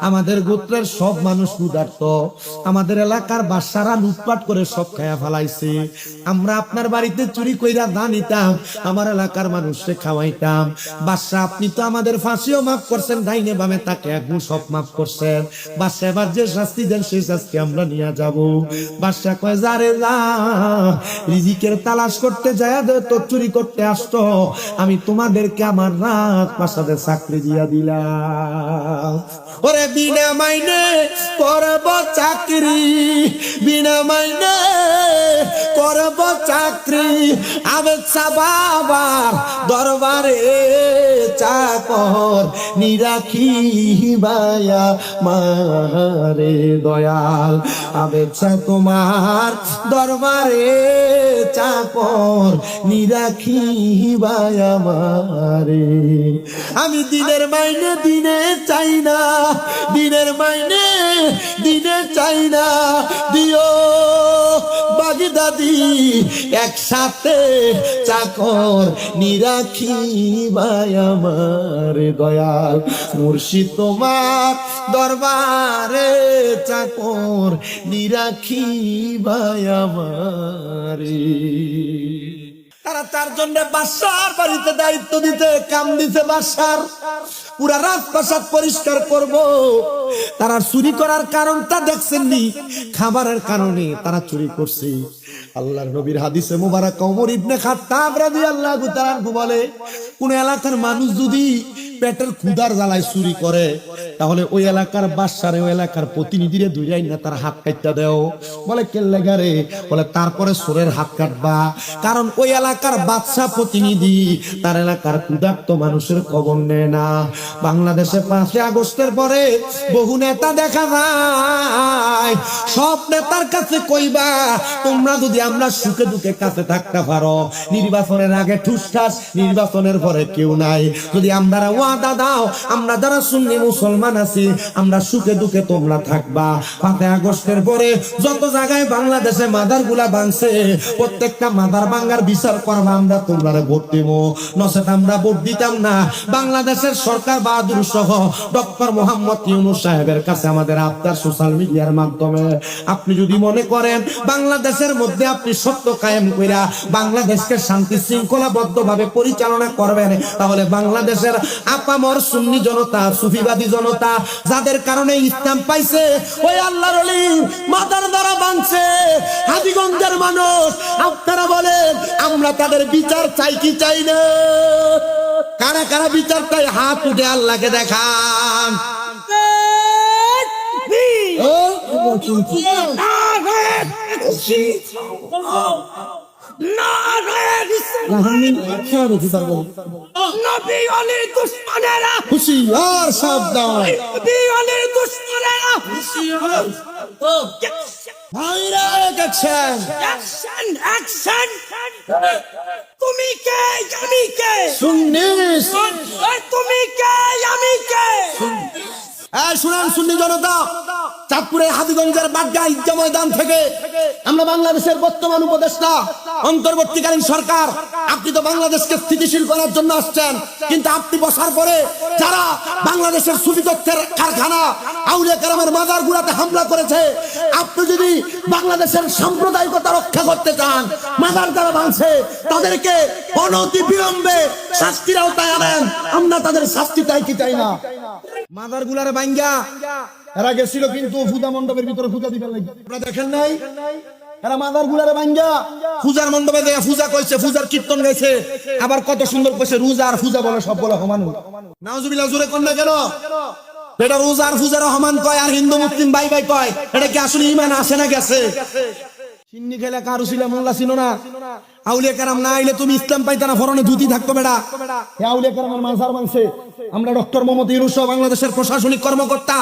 আমাদের গোত্রের সব মানুষ ক্ষুধার্ত, আমাদের এলাকার বাদশারা লুটপাট করে সব খায়া ফেলাইছে। আমরা আপনার বাড়িতে চুরি কইরা ধান নিতাম, আমার এলাকার মানুষকে খাওয়াইতাম। বাদশা আপনি তো আমাদের ফাঁসিও মাফ করছেন, ডাইনে বামে তাকে এখন সব মাফ করছেন। বাদশা এবার যে শাস্তি দেন সেই শাস্তি আমরা নিয়ে যাব। বাদশা কয় যারে যা, রিজিকের তালাশ করতে যায় তো চুরি করতে আসতো, আমি তোমাদেরকে আমার রাত প্রাসাদে চাকরি দিয়া দিলাম। ওরে বিনা মাইনে করব চাকরি, বিনা মাইনে করব চাকরি, আবেদ বাবার দরবারে চাকর নিরাখি বায়া মারে দয়াল। আবেদ তোমার দরবারে চাকর নিরাখি বায়া মারে। আমি দিনের মাইনে দিনে চাই না, দিনের মাইনে দিনে চাই না, দিও বাগদাদি একসাথে চাকর নিরাখি ভাই আমার দয়াল। মুর্শিদ তোমার দরবারে চাকর নিরাখি ভাই আমারে। তারা চারজনে বাদশার বাড়িতে দায়িত্ব দিতে কাম দিতে, বাদশার পুরা রাজপ্রাসাদ পরিষ্কার করব। তারা চুরি করার কারণটা দেখছেননি, খাবারের কারণে তারা চুরি করছে। আল্লাহর নবীর হাদিসে মুবারক ওমর ইবনে খাত্তাব রাদিয়াল্লাহু তাআলা বলে, কোন এলাকার মানুষ যদি পেটের ক্ষুধার জ্বালায় চুরি করে, তাহলে ওই এলাকার বাদশারে ওই এলাকার প্রতিনিধিরে দুইরাই না তার হাত কাটতে দেও। বলে কেল্লে গারে, বলে তারপরে সোরের হাত কাটবা, কারণ ওই এলাকার বাদশা প্রতিনিধি তার এলাকার ক্ষুধার্ত মানুষের খবর নেয় না। বাংলাদেশে 5ই আগস্টের পরে বহু নেতা দেখা যায়, সব নেতার কাছে কইবা তোমরা যদি আমরা সুখে দুঃখে কাছে থাকতে পারো, নির্বাচনের আগে ঠুসঠাস, নির্বাচনের পরে কেউ নাই। যদি আমরা ওয়াদা দাও, আমরা যারা সুন্নি মুসলমান আছি, আমরা সুখে দুঃখে তোমরা থাকবা। 5ই আগস্টের পরে যত জায়গায় বাংলাদেশে মাদার গুলা ভাঙছে, প্রত্যেকটা মাদার ভাঙার বিচার করবা, আমরা তোমরা ভোট দিব, নচেত আমরা ভোট দিতাম না। বাংলাদেশের সরকার বাহাদুর সহ ডক্টর মোহাম্মদ ইউনূস সাহেবের কাছে আমাদের আবদার, সোশ্যাল মিডিয়ার মাধ্যমে আপনি যদি মনে করেন বাংলাদেশের মধ্যে আপনি সত্য কায়েম কইরা বাংলাদেশকে শান্তি শৃঙ্খলাবদ্ধ ভাবে পরিচালনা করবেন, তাহলে বাংলাদেশের আপামর সুন্নি জনতা, সুফিবাদী জনতা, যাদের কারণে ইসলাম পাইছে, ওই আল্লাহর ওলি মাদার দ্বারা ভাঙছে হাজীগঞ্জের মানুষ, আপনারা বলেন আমরা তাদের বিচার চাই কি চাই না? কারা কারা বিচার চাই? হাত উঠে আল্লাহকে দেখান। হুশিয়ার সাবধান, তুমি কে আমি কে? সুন্নি তুমি কে আমি কে? শুনেন সুন্নি জনতা, চাঁদপুরের হাজীগঞ্জের বাড্ডা ঈদগাহ ময়দান থেকে আমরা বাংলাদেশের বর্তমান উপদেষ্টা, অন্তর্বর্তীকালীন সরকার, আপনি তো বাংলাদেশকে স্থিতিশীল করার জন্য আসছেন, কিন্তু আপনি বসার পরে যারা বাংলাদেশের সুফি তত্ত্বের কারখানা, আউলিয়া কেরামের মাজার গুলাতে হামলা করেছে, আপনি যদি বাংলাদেশের সাম্প্রদায়িকতা রক্ষা করতে চান, মাজার যারা ভাঙছে তাদেরকে অনতি বিলম্বে শাস্তির আওতায় আনেন। আমরা তাদের শাস্তি চাই কি চাই না? মাদার গুলারে ভাঙ্গা এরা গেছিল কিন্তু পূজা মণ্ডপের ভিতরে পূজা দিবার লাগি, আপনারা দেখেন নাই? এরা মাদার গুলারে ভাঙ্গা পূজার মণ্ডপে দেয়া পূজা কইছে, পূজার কীর্তন গাইছে, আবার কত সুন্দর কইছে রোজা আর পূজা বলে সব বলে সমান। নাউজুবিল্লাহ, জোরে কোন না কেন? এটা রোজা আর পূজার সমান কয়, আর হিন্দু মুসলিম ভাই ভাই কয়। এটা কি আসলে ইমান আসে না গেছে? সিন্নি খেলা কারু ছিল মোল্লা ছিল না, আউলিয়া কেরাম না আইলে তুমি ইসলাম পাইতা না, ফরনে ধুতি থাকতো বেড়া। আউলিয়া কেরামের মাজার ভাঙছে। আমরা ডক্টর মোহাম্মদ ইউনূস বাংলাদেশের প্রশাসনিক কর্মকর্তা,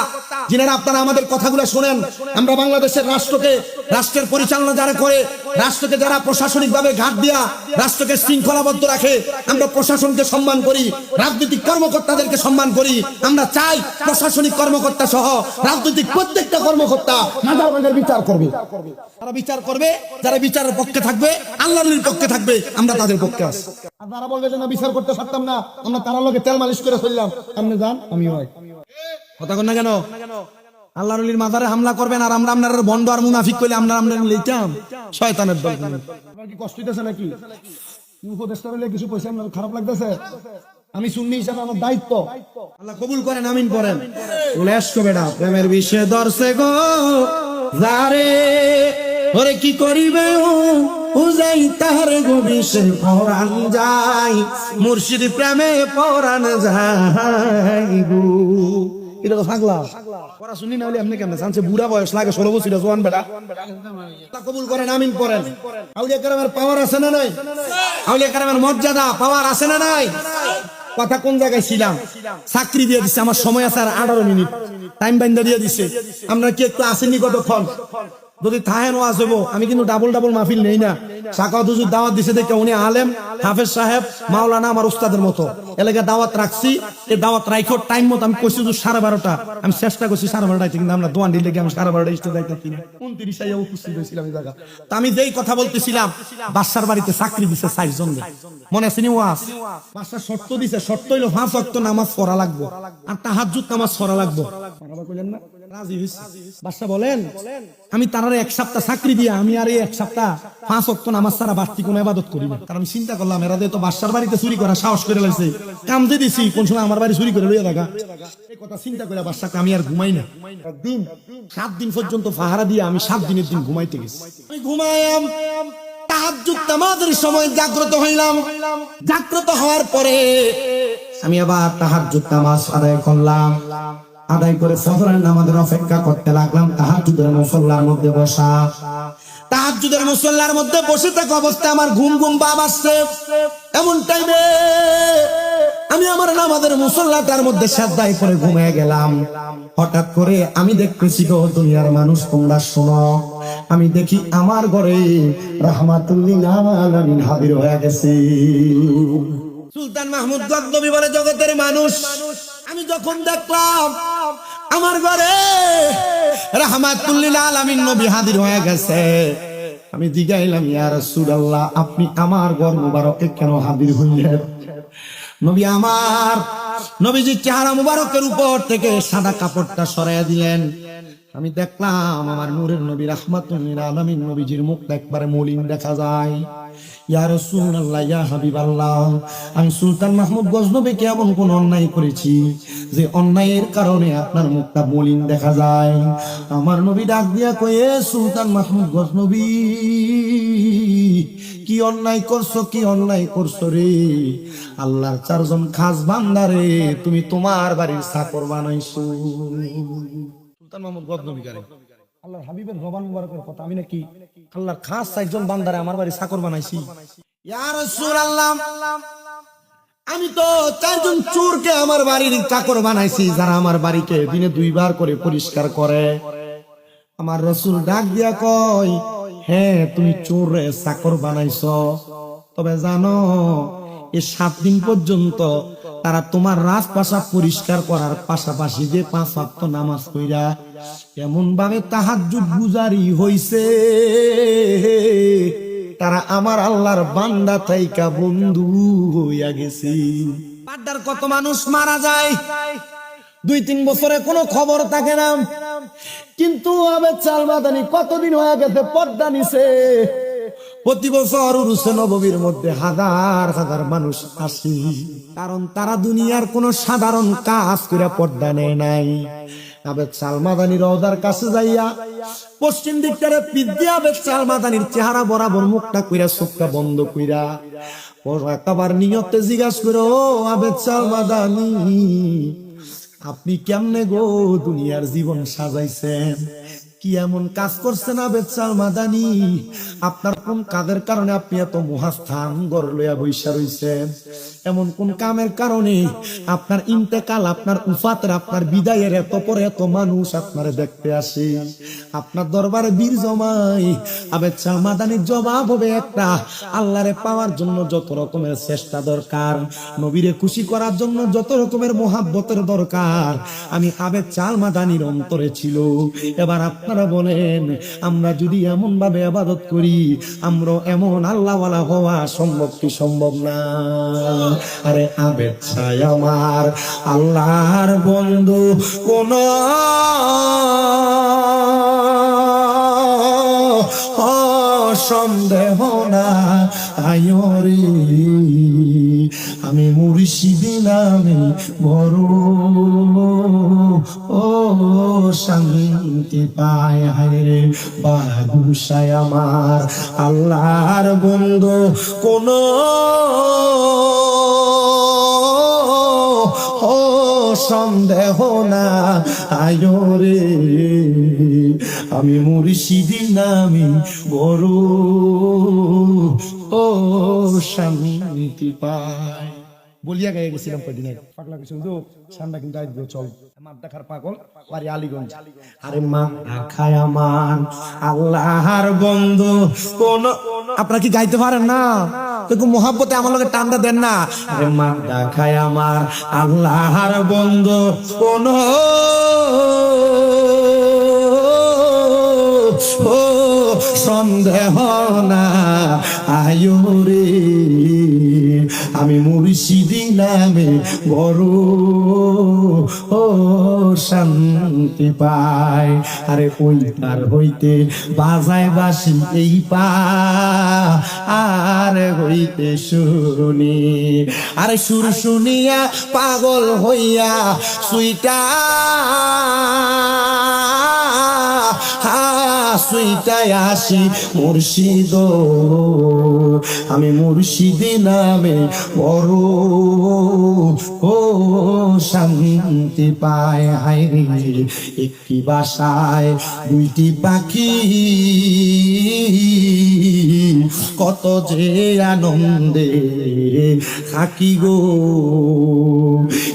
যিনারা আপনারা আমাদের কথাগুলো শোনেন, আমরা বাংলাদেশের রাষ্ট্রকে, রাষ্ট্রের পরিচালনা যারা করে, রাষ্ট্রকে যারা প্রশাসনিক ভাবে ঘাট দিয়া রাষ্ট্রকে শৃঙ্খলাবদ্ধ রাখে, আমরা প্রশাসনকে সম্মান করি, রাজনৈতিক কর্মকর্তাদেরকে সম্মান করি। আমরা চাই প্রশাসনিক কর্মকর্তা সহ রাজনৈতিক প্রত্যেকটা কর্মকর্তা মাদার বিচার করবে। তারা বিচার করবে, যারা বিচারের পক্ষে থাকবে, আল্লাহর পক্ষে থাকবে, আমরা তাদের পক্ষে আছি। আর যারা বলবে যে না বিচার করতে পারতাম না, আমরা তারা লোকে তেল মালিশ করে ফেললাম, আপনি যান আমি হয়। কথা কন না কেন? আল্লাহর ওলির মাজারে হামলা করবেন আর আমরা আপনার বন্ড আর মুনাফিক কইলে আমরা লইতাম শয়তানের দল। আপনার কি কষ্ট হইতেছে নাকি? উপদেশটা হইলে কিছু পয়সা আপনার খারাপ লাগতেছে? আমি সুন্নি হিসাবে আমার দায়িত্ব। আল্লাহ কবুল করেন, আমিন করেন। লেশকো বেটা প্রেমের বিষে দর্শে গো যারে ওরে কি করিবে ও যাই তাহারে গো বিষে পরাণ যায়, মুর্শিদ প্রেমে পরাণ যায় গো। এটা তো থাকলা পড়া শুনি না হলে আপনি কেমন জানছে? বুড়া বয়স লাগে, 16 বছর জোয়ান বেটা। আল্লাহ কবুল করেন, আমিন করেন। আউলিয়া কেরামের পাওয়ার আছে না নাই? আউলিয়া কেরামের মর্যাদা পাওয়ার আছে না নাই? কথা কোন জায়গায় ছিলাম? চাকরি দিয়ে দিচ্ছে, আমার সময় আছে আর 18 মিনিট টাইম বাইন্দা দিয়ে দিচ্ছে। আমরা কি একটু আসেনি কতক্ষণ? যদি থাহেন ওয়াজ হবো, আমি কিন্তু ডাবল মাহফিল নেই না। সাকাওয়াত হুজুর দাওয়াত দিছে দেখে উনি আলেম হাফেজ সাহেব মাওলানা আমার উস্তাদের মতো এলাকা দাওয়াত রাখছি। এই দাওয়াত রাইখো টাইম মতো আমি কইছি 12:30, আমি চেষ্টা করছি 12:30 কিন্তু আমরা দোয়ান দিলে আমি 12:30 স্টেজ যাইতাছি না। 29 আইয়া উপস্থিত হয়েছিলাম এই জায়গা। তা আমি যেই কথা বলতেছিলাম, বাদশার বাড়িতে চাকরি দিছে 4 জন। মনে আছে নি ওয়াজ? বাদশা শর্ত দিছে, শর্ত হইলো 5 ওয়াক্ত নামাজ পড়া লাগবে আর তাহাজ্জুদ নামাজ পড়া লাগবে। মারাবা কইলেন না? রাজি হইছে। বাদশা বলেন আমি তারারে 1 সপ্তাহ চাকরি দিয়া আমি আর এই 1 সপ্তাহ 5 ওয়াক্ত নামাজ ছাড়া বাড়তি কোনো ইবাদত করি না। কারণ আমি চিন্তা করলাম এরা তো বাদশার বাড়িতে চুরি করা সাহস করে লাইছে, কাম দিয়ে দিছি, কোন সময় আমার বাড়ি চুরি করে লইয়া থাকা। এই কথা চিন্তা করে বাদশাকে আমি আর ঘুমাই না। একদিন 7 দিন পর্যন্ত পাহারা দিয়ে আমি 7 দিনের দিন ঘুমাইতে গেছি। আমি ঘুমাইলাম, তাহাজ্জুদ নামাজের সময় জাগ্রত হইলাম। জাগ্রত হওয়ার পরে আমি আবার তাহাজ্জুদ নামাজ আদায় করলাম। আদায় করে ফজরের নামাজের অপেক্ষা করতে লাগলাম। তাহাজ্জুদের মুসল্লার মধ্যে বসা, তাহাজ্জুদের মুসল্লার মধ্যে বসে থাকা অবস্থায় আমার ঘুম ভাব আসছে। এমন টাইমে আমি আমার নামাজের মুসল্লাটার মধ্যে সাজদায় পড়ে ঘুমিয়ে গেলাম। হঠাৎ করে আমি দেখতেছি গো দুনিয়ার মানুষ তোমরা শোনো, আমি দেখি আমার ঘরে রাহমাতুল লিল আলামিন হাজির হয়ে গেছে। সুলতান মাহমুদ গজনবী বলে জগতের মানুষ, আমি যখন দেখলাম আমার ঘরে রাহমাতুল লিল আলামিন নবী হাজির হয়ে গেছে, আমি জিজ্ঞাইলাম ইয়া রাসূলুল্লাহ আপনি আমার ঘর মুবারকে কেন হাজির হইলেন? নবী আমার নবীজির চেহারা মুবারকের উপর থেকে সাদা কাপড়টা সরাইয়া দিলেন। আমি দেখলাম আমার নূরের নবী রাহমাতুল লিল আলামিন নবীজির মুখটা একবারে মলিন দেখা যায়। ইয়া রাসূলুল্লাহ ইয়া হাবিবাল্লাহ, আমি সুলতান মাহমুদ গজনবীকে এমন কোন অন্যায় করেছি যে অন্যায়ের কারণে আপনার মুখটা মলিন দেখা যায়? আমার নবী ডাক দিয়া কয়ে, সুলতান মাহমুদ গজনবী কি অন্যায় করছো, কি অন্যায় করছো রে? আল্লাহর 4 জন খাস বান্দারে তুমি তোমার বাড়ির চাকর বানাইছো। সুলতান মাহমুদ গজনবী কারে আল্লাহর হাবিবের জবান মুবারকের কথা, আমি নাকি আল্লাহর খাস 4 জন বান্দারে আমার বাড়ি চাকর বানাইছি? ইয়া রাসূলুল্লাহ আমি তো 4 জন চোরকে আমার বাড়ির চাকর বানাইছি, যারা আমার বাড়িকে দিনে 2 বার করে পরিষ্কার করে। আমার রাসূল ডাক দিয়া কয়, হ্যাঁ তুমি চোরে চাকর বানাইছো, তবে জানো এই 7 দিন পর্যন্ত তারা তোমার রাজপাশা পরিষ্কার করার পাশাপাশি যে 5 ওয়াক্ত নামাজ পড়া এমন ভাবে তাহাজ্জুদ গুজারি হইছে, তারা আমার আল্লাহর বান্দা থাইকা বন্ধু হইয়া গেছে। পাড্ডার কত মানুষ মারা যায়, 2-3 বছরে কোনো খবর থাকে না, কিন্তু আবেদ চাল মাদানি কতদিন হয়ে গেছে পর্দা নিছে। প্রতি বছর উরুসে নববীর মধ্যে হাজার হাজার মানুষ আসে, কারণ তারা দুনিয়ার কোন সাধারণ কাজ করে পর্দা নেয় নাই। আবেদ চাল মাদানির রওজার কাছে যাইয়া পশ্চিম দিকটারে পিদ্যা আবেদ চাল মাদানির চেহারা বরাবর মুখটা কইরা চোখটা বন্ধ কইরা একবার নিয়তে জিজ্ঞাসা করে, ও আবেদ চাল মাদানি আপনি কেমনে গো দুনিয়ার জীবন সাজাইছেন? কি এমন কাজ করছেন আবেদ চাল মাদানি? আপনার কোন কাজের কারণে আপনি এত মহাস্থান ঘর লইয়া বৈশা রইছেন? এমন কোন কামের কারণে আপনার ইন্তেকাল, আপনার উফাতের, আপনার বিদায়ের এত পরে এত মানুষ আপনারে দেখতে আসে, আপনার দরবারে বীর জমাই? আবেদ চাল মাদানির জবাব হবে একটা, আল্লাহরে পাওয়ার জন্য যত রকমের চেষ্টা দরকার, নবীরে খুশি করার জন্য যত রকমের মোহাব্বতের দরকার, আমি আবেদ চাল মাদানির অন্তরে ছিল। এবার আপনারা বলেন আমরা যদি এমন ভাবে ইবাদত করি আমরা এমন আল্লাহওয়ালা হওয়া সম্ভব কি সম্ভব না? আরে আবেদ ছাই আমার আল্লাহর বন্ধু কোন সন্দেহ না আয়রে আমি মুর্শিদি নামে বড় ও শান্তি পায় হায়রে বাগুসায় আমার আল্লাহর বন্ধু কোন ও সন্দেহ না আয়রে আমি মুর্শিদি নামে বড় ও শান্তি পায় বলিয়া গায়ে গেছিলাম কদিনের পাগলা কিছু কিন্তু সামনে কিন্তু আসবে চল আমার দেখার পাগল বাড়ি আলীগঞ্জ আরে মা খায় আমার আল্লাহর বন্ধু কোন আপনারা কি গাইতে পারেন না তো মোহাব্বতে আমার লগে টানটা দেন না আরে মা খায় আমার আল্লাহর বন্ধু কোন ও সন্দেহ না আয়রে আমি মুর্শিদি নামে বড় ও শান্তি পায় আরে ওই তার হইতে বাজায় বাসি এই পা আর হইতে শুনি আরে সুর শুনিয়া পাগল হইয়া সুইটা সুইটায় আসি মুর্শিদ আমি মুর্শিদি নামে বড় ও শান্তি পায় হায়রে একটি বাসায় দুইটি পাখি কত যে আনন্দে থাকি গো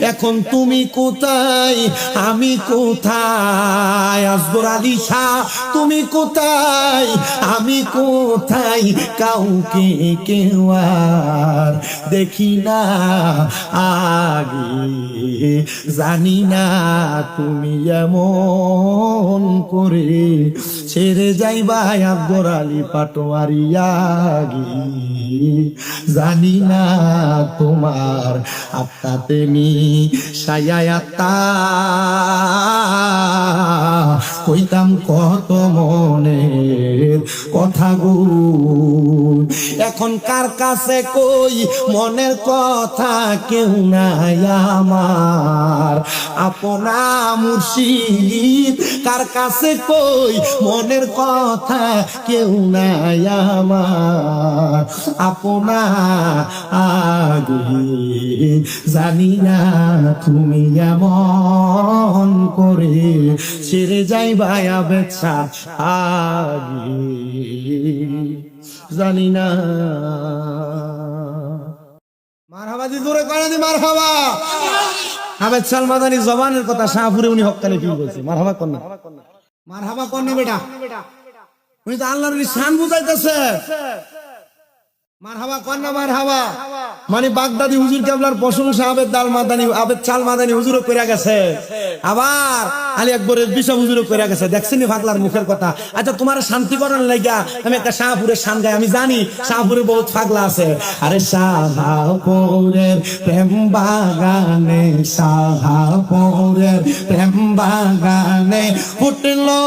এখন তুমি কোথায় আমি কোথায় আসগর আলী শাহ তুমি কোথায় আমি কোথায় কাউকে কেউ আর দেখি না আগে জানি না তুমি এমন করে ছেড়ে যাইবা আকবর আলী পাটোয়ারিয়া জানি না তোমার আত্মাতে মি সায়াতা কইতাম কত মনের কথা গো এখন কার কাছে কই মনের কথা কেউ নাই আমার আপনা মুর্শিদ কার কাছে কই মনের কথা কেউ নাই আমার আপনা আগে জানি না তুমি এমন করে ছেড়ে যাইবা বেচা আগে জানি না মারহাবা দি জোরে করে দি মারহাবা আবেদ সাল মাদানী জবানের কথা শাহপুরে উনি হক্কালে কি বলছে মারহাবা কোন না মারহাবা কোন না বেটা উনি তো আল্লাহর শান বুঝাইতেছে মারহাবা কোন না মারহাবা মানে বাগদাদি হুজুর কেবলার প্রশংসা আবেদ দাল মাদানী আবেদ চাল মাদানী হুজুরও কইরা গেছে আবার আলী আকবরের বিশাল হুজুরও কইরা গেছে দেখছিনি পাগলার মুখের কথা আচ্ছা তোমার শান্তি করার লাগা আমি একটা শাহপুরের শান গাই আমি জানি শাহপুরে বহুত পাগলা আছে আরে শাহপুরের প্রেম বাগানে শাহপুরের প্রেম বাগানে ফুটলো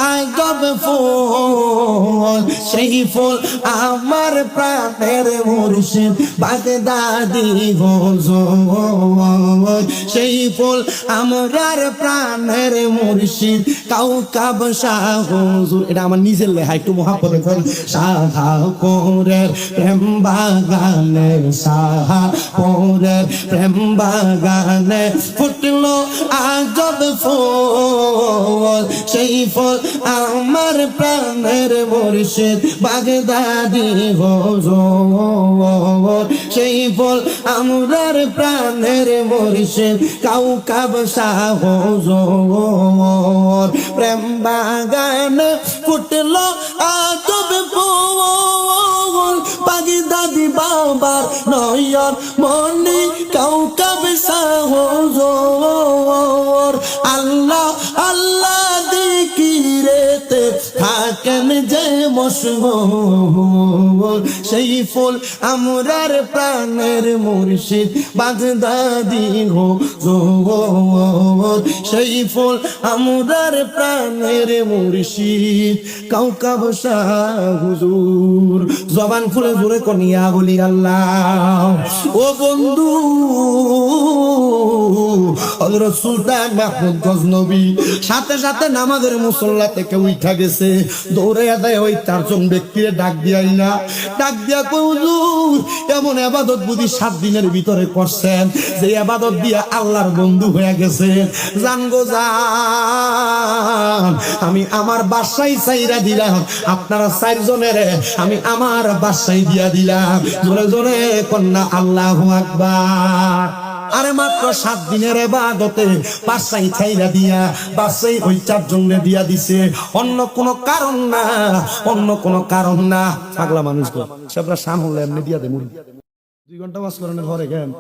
আজব ফুল সেই ফুল আমার প্রাণের মুর্শিদ বাগদাদি হুজুর সেই ফুল আমরার প্রাণের মুর্শিদ কাউকাব শাহ হুজুর এটা আমার নিজের লেখা একটু মহাব্বতে করেন শাহপুরের প্রেম বাগানে শাহপুরের প্রেম বাগানে ফুটলো আজব ফুল সেই ফুল আমার প্রাণের মুর্শিদ বাগদাদি হুজুর সেই ফুল আমরার প্রাণের মুর্শিদ কাউকাব শাহ হুজুর প্রেম বাগানে ফুটলো আজব ফুল বাগদাদি বাবার নয়ন মনি কাউকাব শাহ হুজুর আল্লাহ আল্লাহ দিকিরে বেহেশতে থাকেন যে মশগুল, সেই ফুল আমরার প্রাণের মুর্শিদ বাগদাদি হুজুর, সেই ফুল আমরার প্রাণের মুর্শিদ কাউকাব শাহ হুজুর। জবান খুলে জোরে কনিয়া বলি আল্লাহ। ও বন্ধু, হযরত সুলতান মাহমুদ গজনবী সাথে সাথে নামাজের মুসল্লা থেকে উঠা গেছে, দৌড়ে দেয় ওই চারজন ব্যক্তিরে ডাক দিয়াই না, ডাক দিয়া কই হুজুর এমন ইবাদত বুঝি 7 দিনের ভিতরে করছেন যে ইবাদত দিয়া আল্লাহর বন্ধু হয়ে গেছে। জান গো জান, আমি আমার বাসায় চাইরা দিলাম, আপনারা 4 জনের আমি আমার বাসায় দিয়া দিলাম। জোরে জোরে কন্যা আল্লাহু আকবার। আরে মাত্র 7 দিনের ইবাদতে বাসায় ছাইরা দিয়া বাসায় ওই 4 জনরে দিয়া দিছে, অন্য কোনো কারণ না, অন্য কোনো কারণ না। পাগলা মানুষ তো সেবরা শাম হলে এমনি দিয়া দে মুড়ি 2 ঘন্টা ওয়াজ করানোর ঘরে গেম।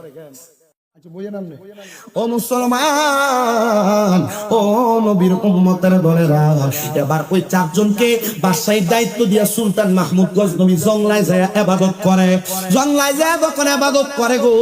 ও মুসলমান, ও নবীর উম্মতের দলেরা, এবার ওই 4 জনকে বাদশাহীর দায়িত্ব দিয়া সুলতান মাহমুদ গজনবী জংলায় যায় ইবাদত করে। জংলায় যায় যখন ইবাদত করে গো,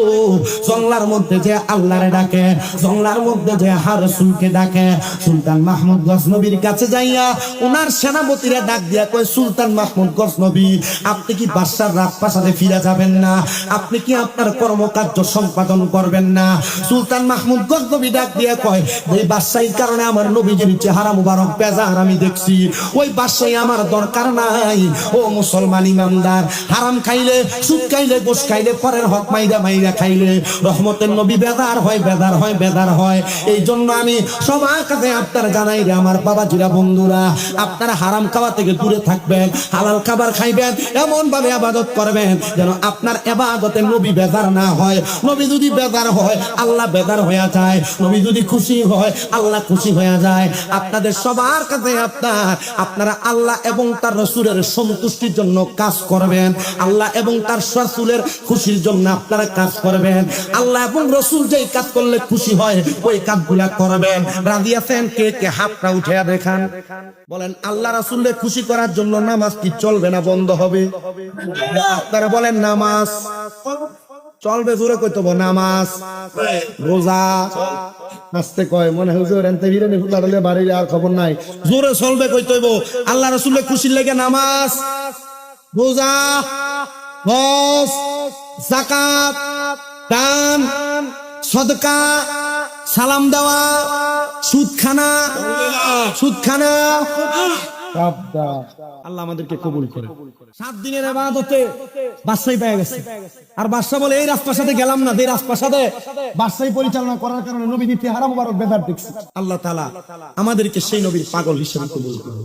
জংলার মধ্যে যে আল্লাহরে ডাকে, জংলার মধ্যে যে রাসূলকে ডাকে, সুলতান মাহমুদ গজনবীর কাছে যাইয়া ওনার সেনাপতিরা ডাক দিয়া কয়, সুলতান মাহমুদ গজনবী আপনি কি বাদশার রাজপ্রাসাদে ফিরে যাবেন না? আপনি কি আপনার কর্মকার্য সম্পাদন করবেন না? সুলতান মাহমুদ গজনবী ডাক দিয়া কয়, এই বাদশাহীর কারণে আমার নবীজির চেহারা মুবারক বেজার আমি দেখছি, ওই বাদশাহী আমার দরকার নাই। ও মুসলমান ইমানদার, হারাম খাইলে, সুদ খাইলে, গোশ খাইলে, পরের হক মাইরা মাইরা খাইলে রহমতের নবী বেদার হয়, বেদার হয়, বেদার হয়। এই জন্য আমি সবার কাছে আপনারা জানাই রে আমার বাবাজিরা, বন্ধুরা, আপনারা হারাম খাওয়া থেকে দূরে থাকবেন, হালাল খাবার খাইবেন, এমন ভাবে ইবাদত করবেন যেন আপনার ইবাদতে নবী বেজার না হয়। নবী যদি বেজার হয় আল্লাহ বেজার হয়ে যায়, নবী যদি খুশি হয় আল্লাহ খুশি হয়ে যায়। আপনাদের সবার কাছে আপনারা আল্লাহ এবং তার রাসূলের সন্তুষ্টির জন্য কাজ করবেন, আল্লাহ এবং তার রাসূলের খুশির জন্য আপনারা কাজ করবেন। আল্লাহ এবং রাসূল যেই কাজ করলে খুশি হয় ওই কাজগুলা করবেন। রাজি আছেন? কে কে হাতটা উঠিয়ে দেখান, বলেন আল্লাহ রাসূলকে খুশি করার জন্য নামাজ কি চলবে না বন্ধ হবে? আপনারা বলেন নামাজ চলবে, জোরে কইতে হবে নামাজ, রোজা আস্তে কয় মনে হুজুর এনতে ভিড়ে ফুলাড়লে বাড়িলে আর খবর নাই, জোরে চলবে কইতে হইব। আল্লাহ রাসূলের খুশির লাগে নামাজ, রোজা, হজ, যাকাত, দান, সদকা, সালাম দেওয়া, সুদখানা, সুদখানা, আল্লাহ আমাদেরকে কবুল করে। 7 দিনের ইবাদতে বাদশাহী পেয়ে গেছে, আর বাদশা বলে এই রাজপ্রাসাদে গেলাম না, এই রাজপ্রাসাদে বাদশাহী পরিচালনা করার কারণে নবীর চেহারা মুবারক বেদার দেখছি। আল্লাহ তাআলা আমাদেরকে সেই নবীর পাগল হিসেবে কবুল করে।